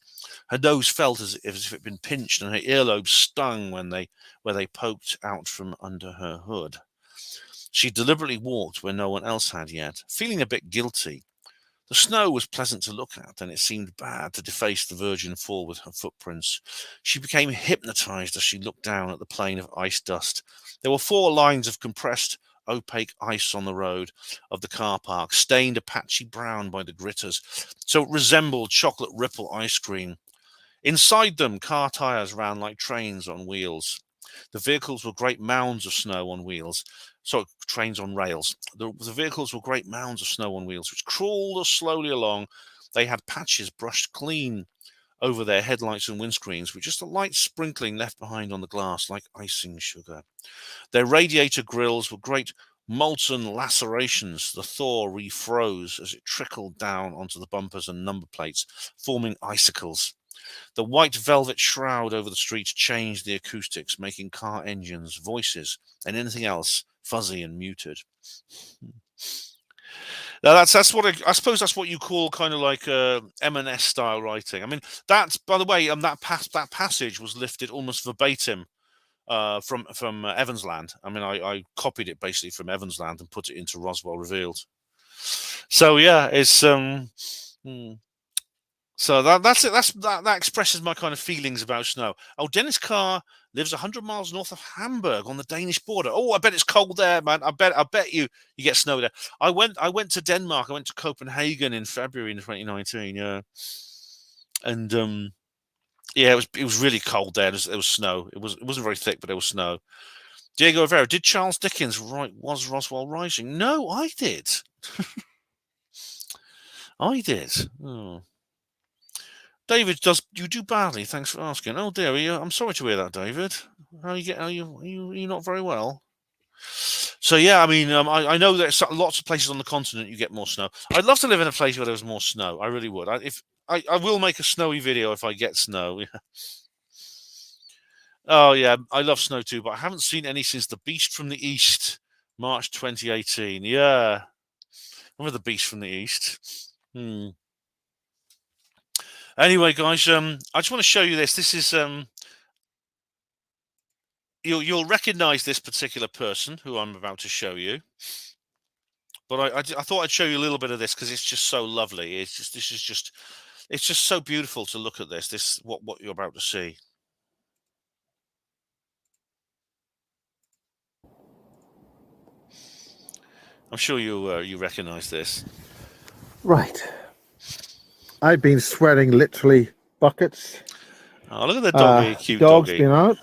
Her nose felt as if it had been pinched, and her earlobes stung where they poked out from under her hood. She deliberately walked where no one else had yet, feeling a bit guilty. The snow was pleasant to look at, and it seemed bad to deface the virgin floor with her footprints. She became hypnotized as she looked down at the plain of ice dust. There were 4 lines of compressed, opaque ice on the road of the car park, stained a patchy brown by the gritters, so it resembled chocolate ripple ice cream. Inside them, car tires ran like trains on wheels. The vehicles were great mounds of snow on wheels. Trains on rails. The vehicles were great mounds of snow on wheels, which crawled slowly along. They had patches brushed clean over their headlights and windscreens, with just a light sprinkling left behind on the glass, like icing sugar. Their radiator grills were great molten lacerations. The thaw refroze as it trickled down onto the bumpers and number plates, forming icicles. The white velvet shroud over the street changed the acoustics, making car engines, voices, and anything else fuzzy and muted. Now that's what I suppose that's what you call kind of like M&S style writing. I mean, that's, by the way, that passage was lifted almost verbatim from Evans Land. I mean, I copied it basically from Evans Land and put it into Roswell Revealed. So yeah, it's So that's it. That expresses my kind of feelings about snow. Oh, Dennis Carr lives 100 miles north of Hamburg on the Danish border. Oh, I bet it's cold there, man. I bet you get snow there. I went to Denmark. I went to Copenhagen in February in 2019. Yeah, and yeah, it was really cold there. There was snow. It wasn't very thick, but there was snow. Diego Rivera, did Charles Dickens write Was Roswell Rising? No, I did. I did. Oh. David, you do badly? Thanks for asking. Oh dear, I'm sorry to hear that, David. How you get? Are you not very well? So yeah, I mean, I know there's lots of places on the continent you get more snow. I'd love to live in a place where there was more snow. I really would. I will make a snowy video if I get snow. Oh yeah, I love snow too, but I haven't seen any since The Beast from the East, March 2018. Yeah, remember The Beast from the East? Anyway, guys, I just want to show you this. This is you'll recognise this particular person who I'm about to show you. But I thought I'd show you a little bit of this because it's just so lovely. It's just so beautiful to look at this. What you're about to see. I'm sure you recognise this. Right. I've been sweating literally buckets. Oh, look at the doggy, cute dog's doggy. Been out.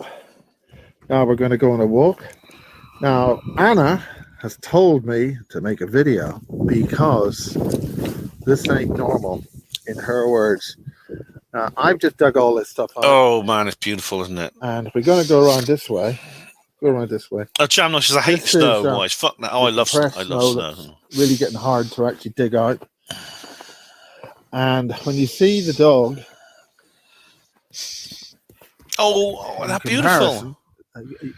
Now we're going to go on a walk. Now Anna has told me to make a video because this ain't normal, in her words. I've just dug all this stuff out. Oh man, it's beautiful, isn't it? And we're going to go around this way. Go around this way. Oh, Jamno says I hate snow. Boys, fuck that. Oh, I love snow. I love snow. Really getting hard to actually dig out. And when you see the dog, oh, that's beautiful.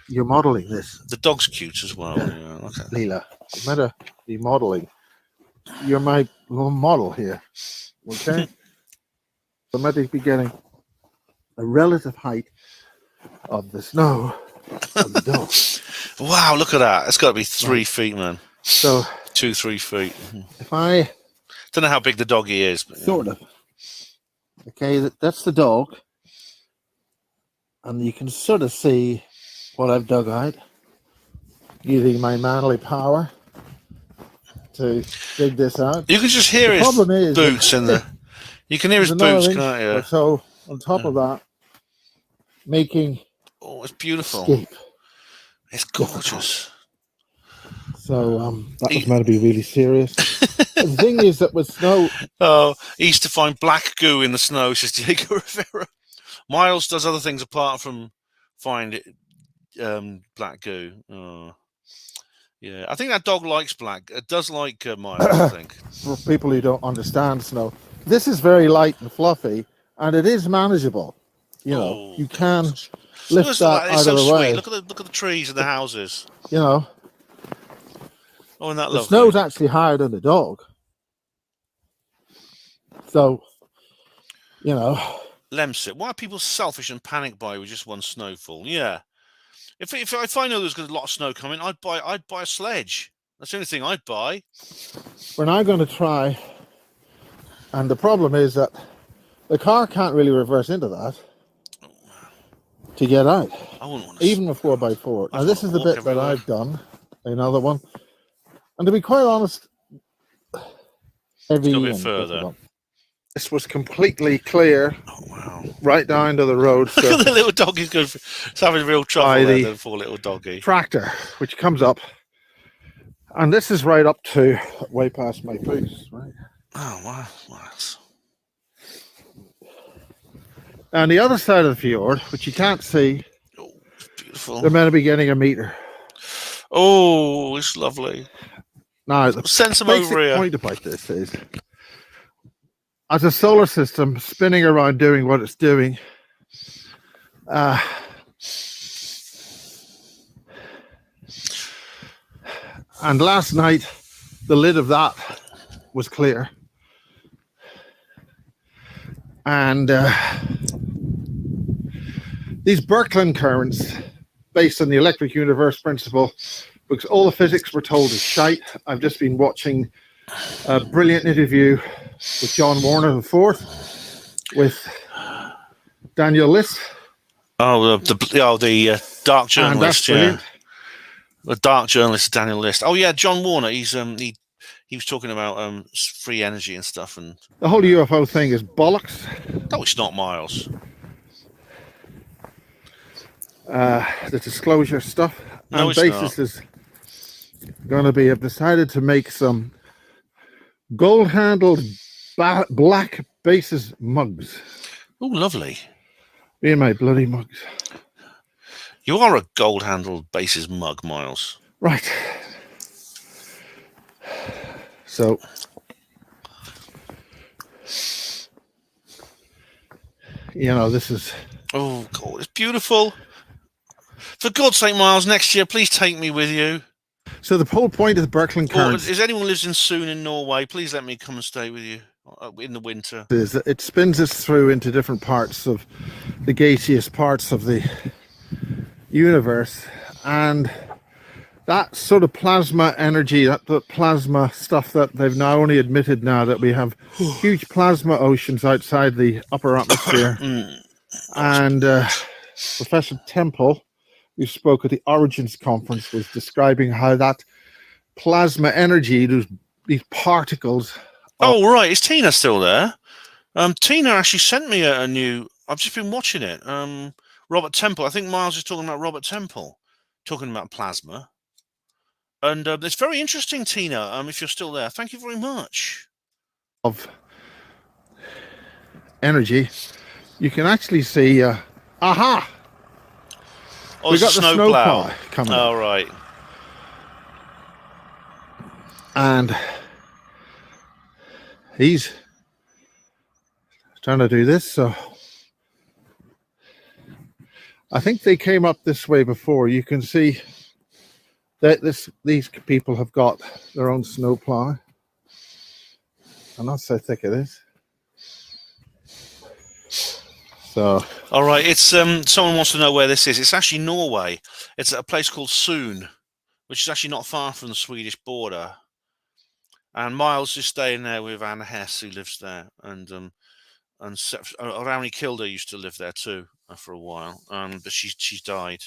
You're modeling this. The dog's cute as well. Yeah, okay. Leela, you better be modeling. You're my little model here. Okay? So maybe be getting a relative height of the snow of the dog. Wow, look at that. It's got to be 3 feet, man. So 2-3 feet. If I don't know how big the doggy is, but sort of. Okay, that's the dog. And you can sort of see what I've dug out using my manly power to dig this out. You can just hear his boots in the. You can hear his boots, can't you? So on top of that, making. Oh, it's beautiful. Escape. It's gorgeous. So that was meant to be really serious. The thing is that with snow. Oh, he used to find black goo in the snow, says Diego Rivera. Miles does other things apart from find black goo. Oh. Yeah, I think that dog likes black. It does like Miles, I think. For people who don't understand snow, this is very light and fluffy, and it is manageable. You know, you can lift that out of the way. Look at the trees and the houses. You know. Oh, and that the snow's actually higher than the dog. So, you know. Lemsit, why are people selfish and panic buy with just one snowfall? Yeah. If I know there's a lot of snow coming, I'd buy a sledge. That's the only thing I'd buy. We're now going to try, and the problem is that the car can't really reverse into that to get out. I wouldn't want to even a 4x4. Now this is the bit that I've done. Another one, and to be quite honest, heavy further. This was completely clear. Oh wow! Right down to the road. Look at the little doggy's going. It's having real trouble there. The poor little doggy. Tractor, which comes up, and this is right up to way past my boots. Right. Oh wow! And the other side of the fjord, which you can't see, beautiful. They're meant to be getting a meter. Oh, it's lovely. Now the basic point about this is, as a solar system spinning around doing what it's doing, and last night the lid of that was clear, and these Birkeland currents, based on the electric universe principle, because all the physics we're told is shite. I've just been watching a brilliant interview with John Warner IV with Daniel List. Oh, the dark journalist, yeah. The dark journalist Daniel List. Oh yeah, John Warner. He's he was talking about free energy and stuff, and the whole UFO thing is bollocks. No, it's not, Miles. The disclosure stuff. No, and basis is going to be, I've decided to make some gold-handled black bases mugs. Oh, lovely. Me and my bloody mugs. You are a gold-handled bases mug, Miles. Right. So, you know, this is... Oh, God, it's beautiful. For God's sake, Miles, next year, please take me with you. So the whole point of the Birkeland Currents... If anyone lives in Soon in Norway, please let me come and stay with you in the winter. ...is that it spins us through into different parts of the gaseous parts of the universe, and that sort of plasma energy, that plasma stuff that they've now only admitted now that we have huge plasma oceans outside the upper atmosphere. And Professor Temple, who spoke at the Origins conference, was describing how that plasma energy, these particles... Oh, right. Is Tina still there? Tina actually sent me a new... I've just been watching it. Robert Temple. I think Miles is talking about Robert Temple, talking about plasma. And it's very interesting, Tina, if you're still there. Thank you very much. Of energy. You can actually see... aha! Oh, we got the snowplow coming. Oh, right. And he's trying to do this, so I think they came up this way before. You can see that these people have got their own snowplow. I'm not so thick it is. So, all right, it's someone wants to know where this is. It's actually Norway. It's at a place called Soon, which is actually not far from the Swedish border. And Miles is staying there with Anna Hess, who lives there, and Rauni Kilder used to live there too for a while, but she's died.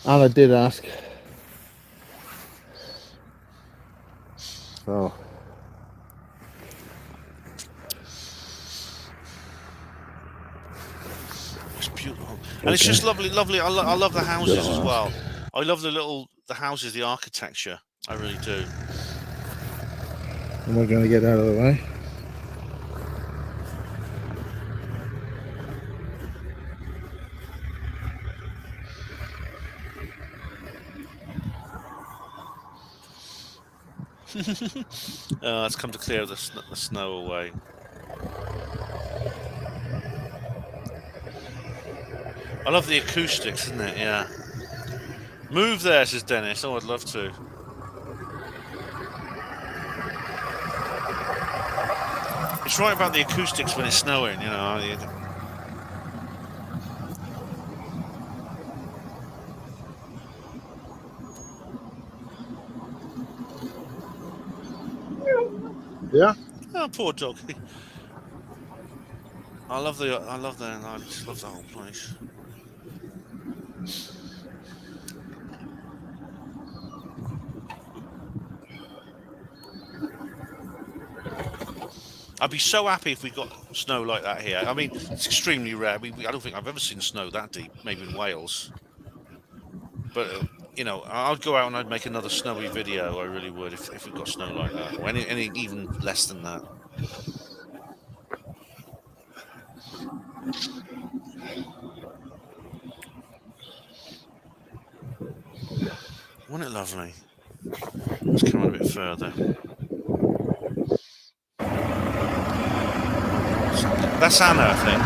Anna did ask. So. It's beautiful, and it's just lovely. I love the houses as well. I love the houses, the architecture. I really do. And we're going to get out of the way. It's come to clear the snow away. I love the acoustics, isn't it? Yeah. Move there, says Dennis. Oh, I'd love to. It's right about the acoustics when it's snowing, you know. Yeah. Oh, poor dog. I just love the whole place. I'd be so happy if we got snow like that here. I mean, it's extremely rare. I don't think I've ever seen snow that deep, maybe in Wales. But, you know, I'd go out and I'd make another snowy video. I really would if we got snow like that. Or any even less than that. Wasn't it lovely? Let's come on a bit further. That's Anna, I think.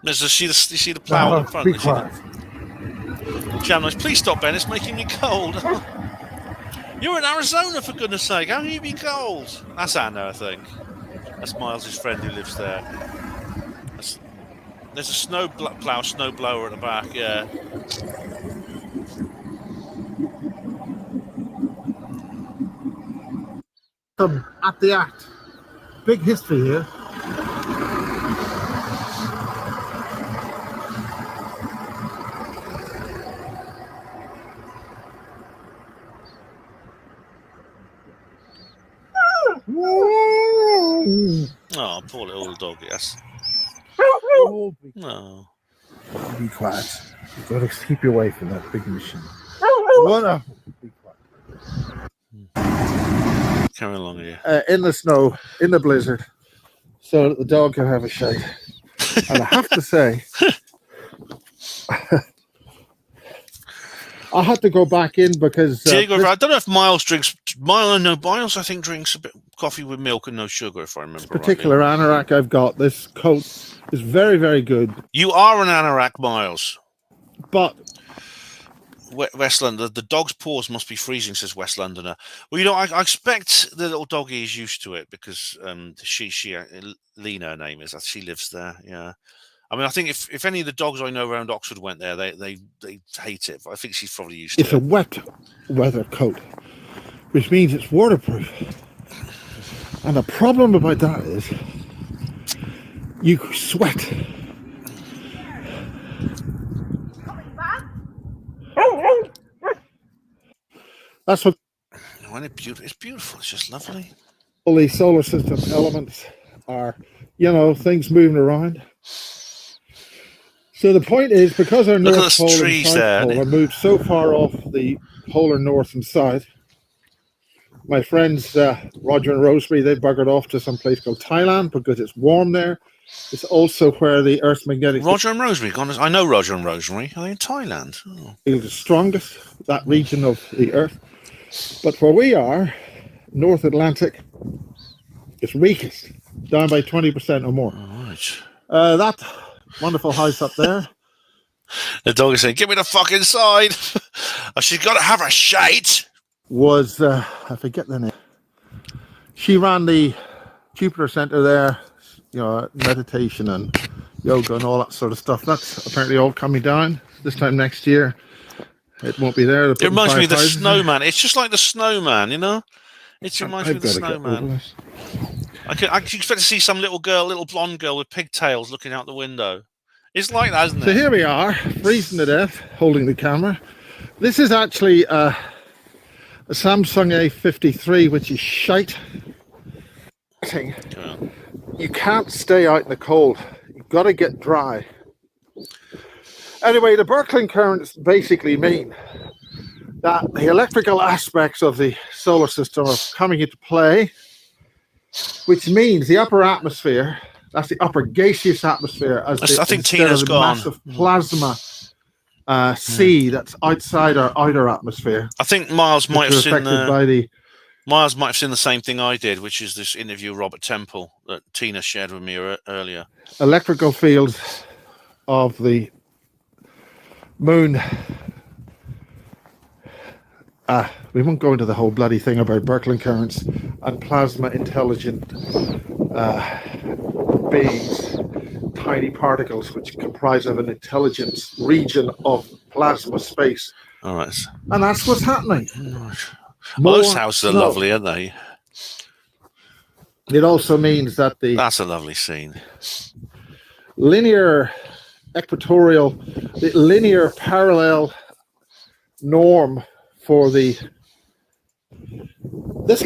You see the plough in front? Jam, please stop, Ben. It's making me cold. You're in Arizona, for goodness sake. How can you be cold? That's Anna, I think. That's Miles' friend who lives there. There's a snow blower at the back, yeah. At the act. Big history here. Oh, poor little dog, yes. No. Be quiet. You've got to keep you away from that big machine. Be quiet. Carry along here. In the snow, in the blizzard, so that the dog can have a shake. And I have to say, I had to go back in because Diego, I don't know if Miles drinks. Miles, I think, drinks a bit coffee with milk and no sugar, if I remember. This particular anorak I've got, this coat is very, very good. You are an anorak, Miles. But West London, the dog's paws must be freezing, says West Londoner. Well, you know, I expect the little doggy is used to it because Lena, her name is, she lives there. Yeah. I mean, I think if any of the dogs I know around Oxford went there, they hate it. But I think she's probably used to it. It's a wet weather coat, which means it's waterproof. And the problem about that is you sweat. That's what. It's beautiful. It's just lovely. All these solar system elements are, you know, things moving around. So the point is, because our North Pole and South Pole are moved so far off the polar north and south, my friends Roger and Rosemary, they buggered off to some place called Thailand because it's warm there. It's also where the Earth's magnetic Roger and Rosemary. I know Roger and Rosemary. Are they in Thailand? field is strongest, that region of the Earth. But where we are, North Atlantic, it's weakest, down by 20% or more. All right. That wonderful house up there. The dog is saying, "Give me the fucking side." She's got to have a shite. Was I forget the name? She ran the Jupiter Center there, you know, meditation and yoga and all that sort of stuff. That's apparently all coming down this time next year. It won't be there. It reminds me of the snowman. It's just like the snowman, you know. It reminds me of the snowman. I can expect to see some little blonde girl with pigtails looking out the window. It's like that, isn't it? So here we are, freezing to death, holding the camera. This is actually a Samsung A53, which is shite. You can't stay out in the cold. You've got to get dry. Anyway, the Birkeland currents basically mean that the electrical aspects of the solar system are coming into play, which means the upper atmosphere, that's the upper gaseous atmosphere, I think Tina's gone. Massive plasma sea that's outside our outer atmosphere. I think Miles might have seen Miles might have seen the same thing I did, which is this interview with Robert Temple that Tina shared with me earlier. Electrical fields of the moon. We won't go into the whole bloody thing about Birkeland currents and plasma intelligent beings, tiny particles which comprise of an intelligence region of plasma space. All right. And that's what's happening. Those houses are lovely, aren't they? It also means that that's a lovely scene. The linear parallel norm for this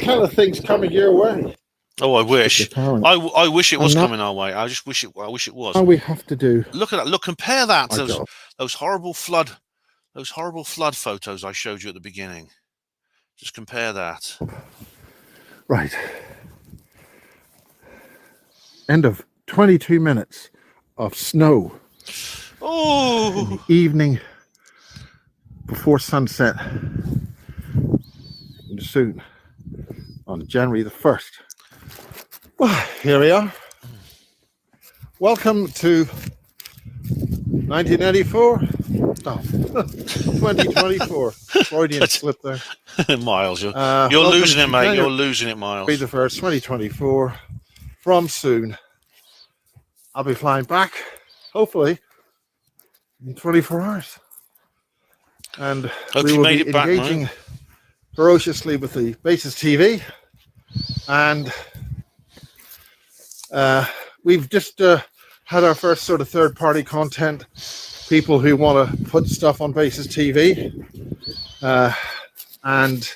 kind of thing's coming your way. Oh, I wish. I wish it was coming our way. I wish it was. All we have to do. Look at that. Look, compare that to those horrible flood photos I showed you at the beginning. Just compare that. Right. End of 22 minutes of snow. Oh. In the evening before sunset. Soon on January the 1st. Well, here we are. Welcome to 1994. Oh, 2024. Freudian slip there. Miles, you're losing it, mate. You're losing it, Miles. January the 1st, 2024. From soon. I'll be flying back, hopefully, in 24 hours. And hope we you will made be it back, engaging mate. Ferociously with the Basis TV, and we've just had our first sort of third-party content, people who want to put stuff on Basis TV, and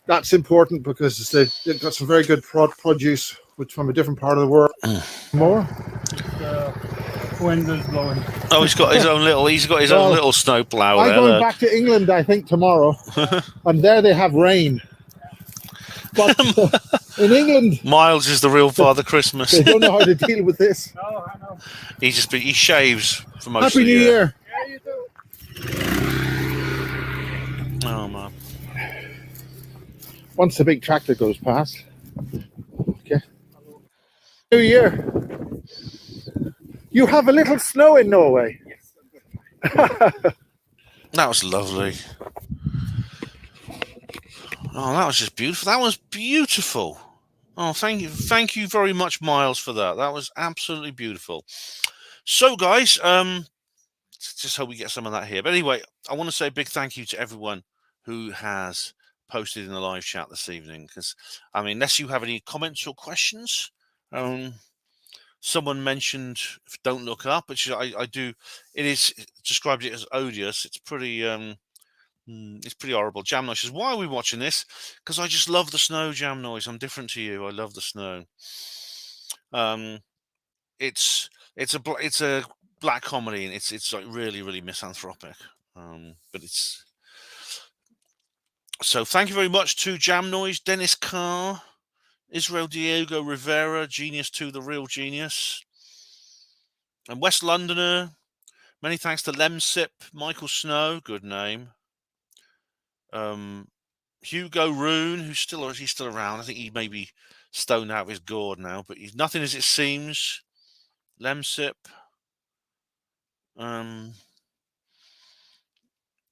that's important because they've got some very good produce, which from a different part of the world. More. wind is blowing. Oh, he's got his own little snow plow. I'm there, going look. back to England, I think, tomorrow, and there they have rain. But in England, Miles is the real Father Christmas. they don't know how to deal with this. No, I know. He shaves for most Happy of the New year. Year! Yeah, you do. Oh man. Once the big tractor goes past. Okay. New Year. You have a little snow in Norway. That was lovely. Oh, that was just beautiful. That was beautiful. Oh, thank you very much, Miles, for that. That was absolutely beautiful. So, guys, just hope we get some of that here. But anyway, I want to say a big thank you to everyone who has posted in the live chat this evening. Because, I mean, unless you have any comments or questions, someone mentioned "Don't Look Up," which I do. It is described it as odious. It's pretty. It's pretty horrible. Jam Noise says, "Why are we watching this? Because I just love the snow." Jam Noise, I'm different to you. I love the snow. It's a black comedy, and it's like really, really misanthropic. But it's so. Thank you very much to Jam Noise, Dennis Carr, Israel Diego Rivera, Genius 2, the real genius, and West Londoner. Many thanks to Lemsip, Michael Snow, good name. Hugo Rune, he's still around. I think he may be stoned out of his gourd now, but he's nothing as it seems. Lemsip.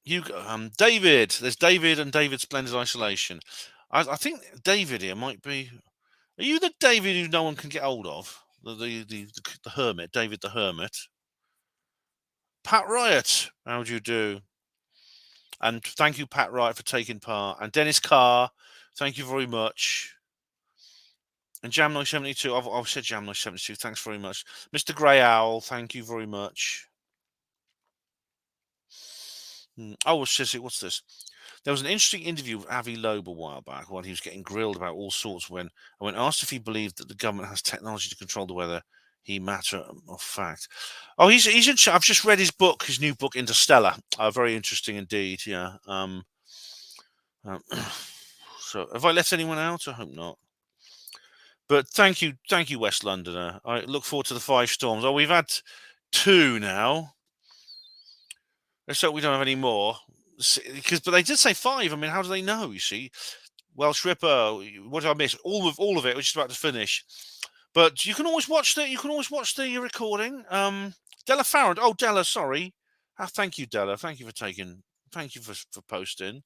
Hugo, David. There's David and David Splendid Isolation. I think David here might be. Are you the David who no one can get hold of? The hermit, David the Hermit. Pat Riot, how do you do? And thank you, Pat Riot, for taking part. And Dennis Carr, thank you very much. And Jamnoy 72, I've said Jamnoy 72, thanks very much. Mr. Grey Owl, thank you very much. Oh, what's this? There was an interesting interview with Avi Loeb a while back while he was getting grilled about all sorts when asked if he believed that the government has technology to control the weather, he matter of fact. Oh, he's in. I've just read his new book, Interstellar. Very interesting indeed. Yeah. So have I left anyone out? I hope not. But thank you, West Londoner. I look forward to the 5 storms. Oh, we've had 2 now. Let's hope we don't have any more. But they did say 5. I mean, how do they know? You see, Welsh Ripper. What did I miss? All of it. We're just about to finish. But you can always watch the recording. Della Farrand. Oh, Della, sorry. Thank you, Della. Thank you for posting.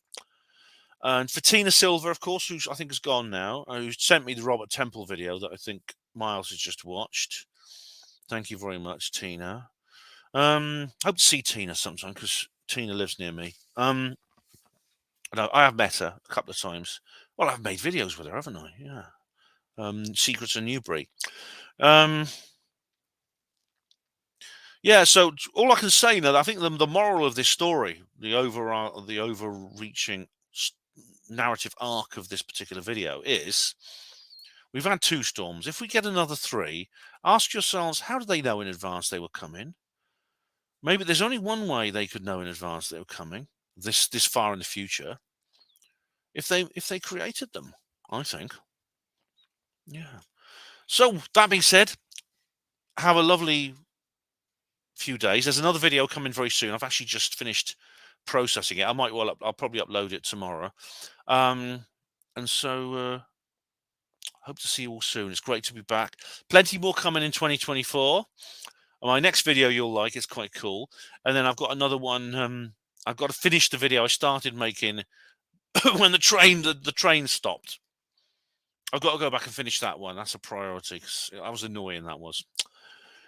And for Tina Silver, of course, who I think has gone now, who sent me the Robert Temple video that I think Miles has just watched. Thank you very much, Tina. Hope to see Tina sometime because Tina lives near me. No, I have met her a couple of times. Well, I've made videos with her, haven't I? Yeah. Secrets of Newbury. Yeah, so all I can say now, I think the moral of this story, the overreaching narrative arc of this particular video is we've had 2 storms. If we get another 3, ask yourselves, how did they know in advance they were coming? Maybe there's only one way they could know in advance they were coming this far in the future. If they created them, I think. Yeah. So that being said, have a lovely few days. There's another video coming very soon. I've actually just finished processing it. I'll probably upload it tomorrow. And so hope to see you all soon. It's great to be back. Plenty more coming in 2024. My next video you'll like. It's quite cool. And then I've got another one. I've got to finish the video I started making when the train stopped. I've got to go back and finish that one. That's a priority because that was annoying. That was.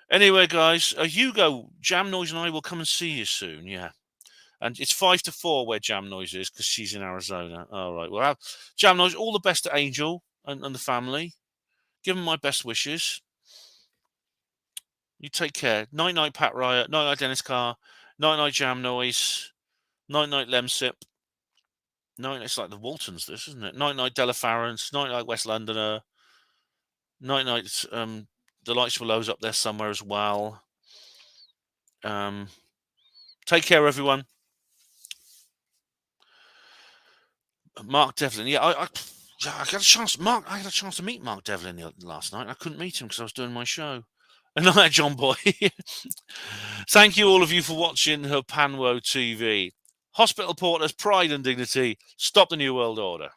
Anyway, guys, Hugo, Jam Noise and I will come and see you soon. Yeah. And it's 5 to 4 where Jam Noise is because she's in Arizona. All right. Well, Jam Noise, all the best to Angel and the family. Give them my best wishes. You take care. Night, Pat Riot. Night, Dennis Carr. Night, Jam Noise. Night, Lemsip. Night, it's like the Waltons, this, isn't it? Night, Della Farrance. Night, West Londoner. Night, the Lights Below's up there somewhere as well. Take care, everyone. Mark Devlin. Yeah, I got a chance. I had a chance to meet Mark Devlin last night. I couldn't meet him because I was doing my show. And I, John Boy. Thank you, all of you, for watching her Panwo TV. Hospital Porters, Pride and Dignity. Stop the New World Order.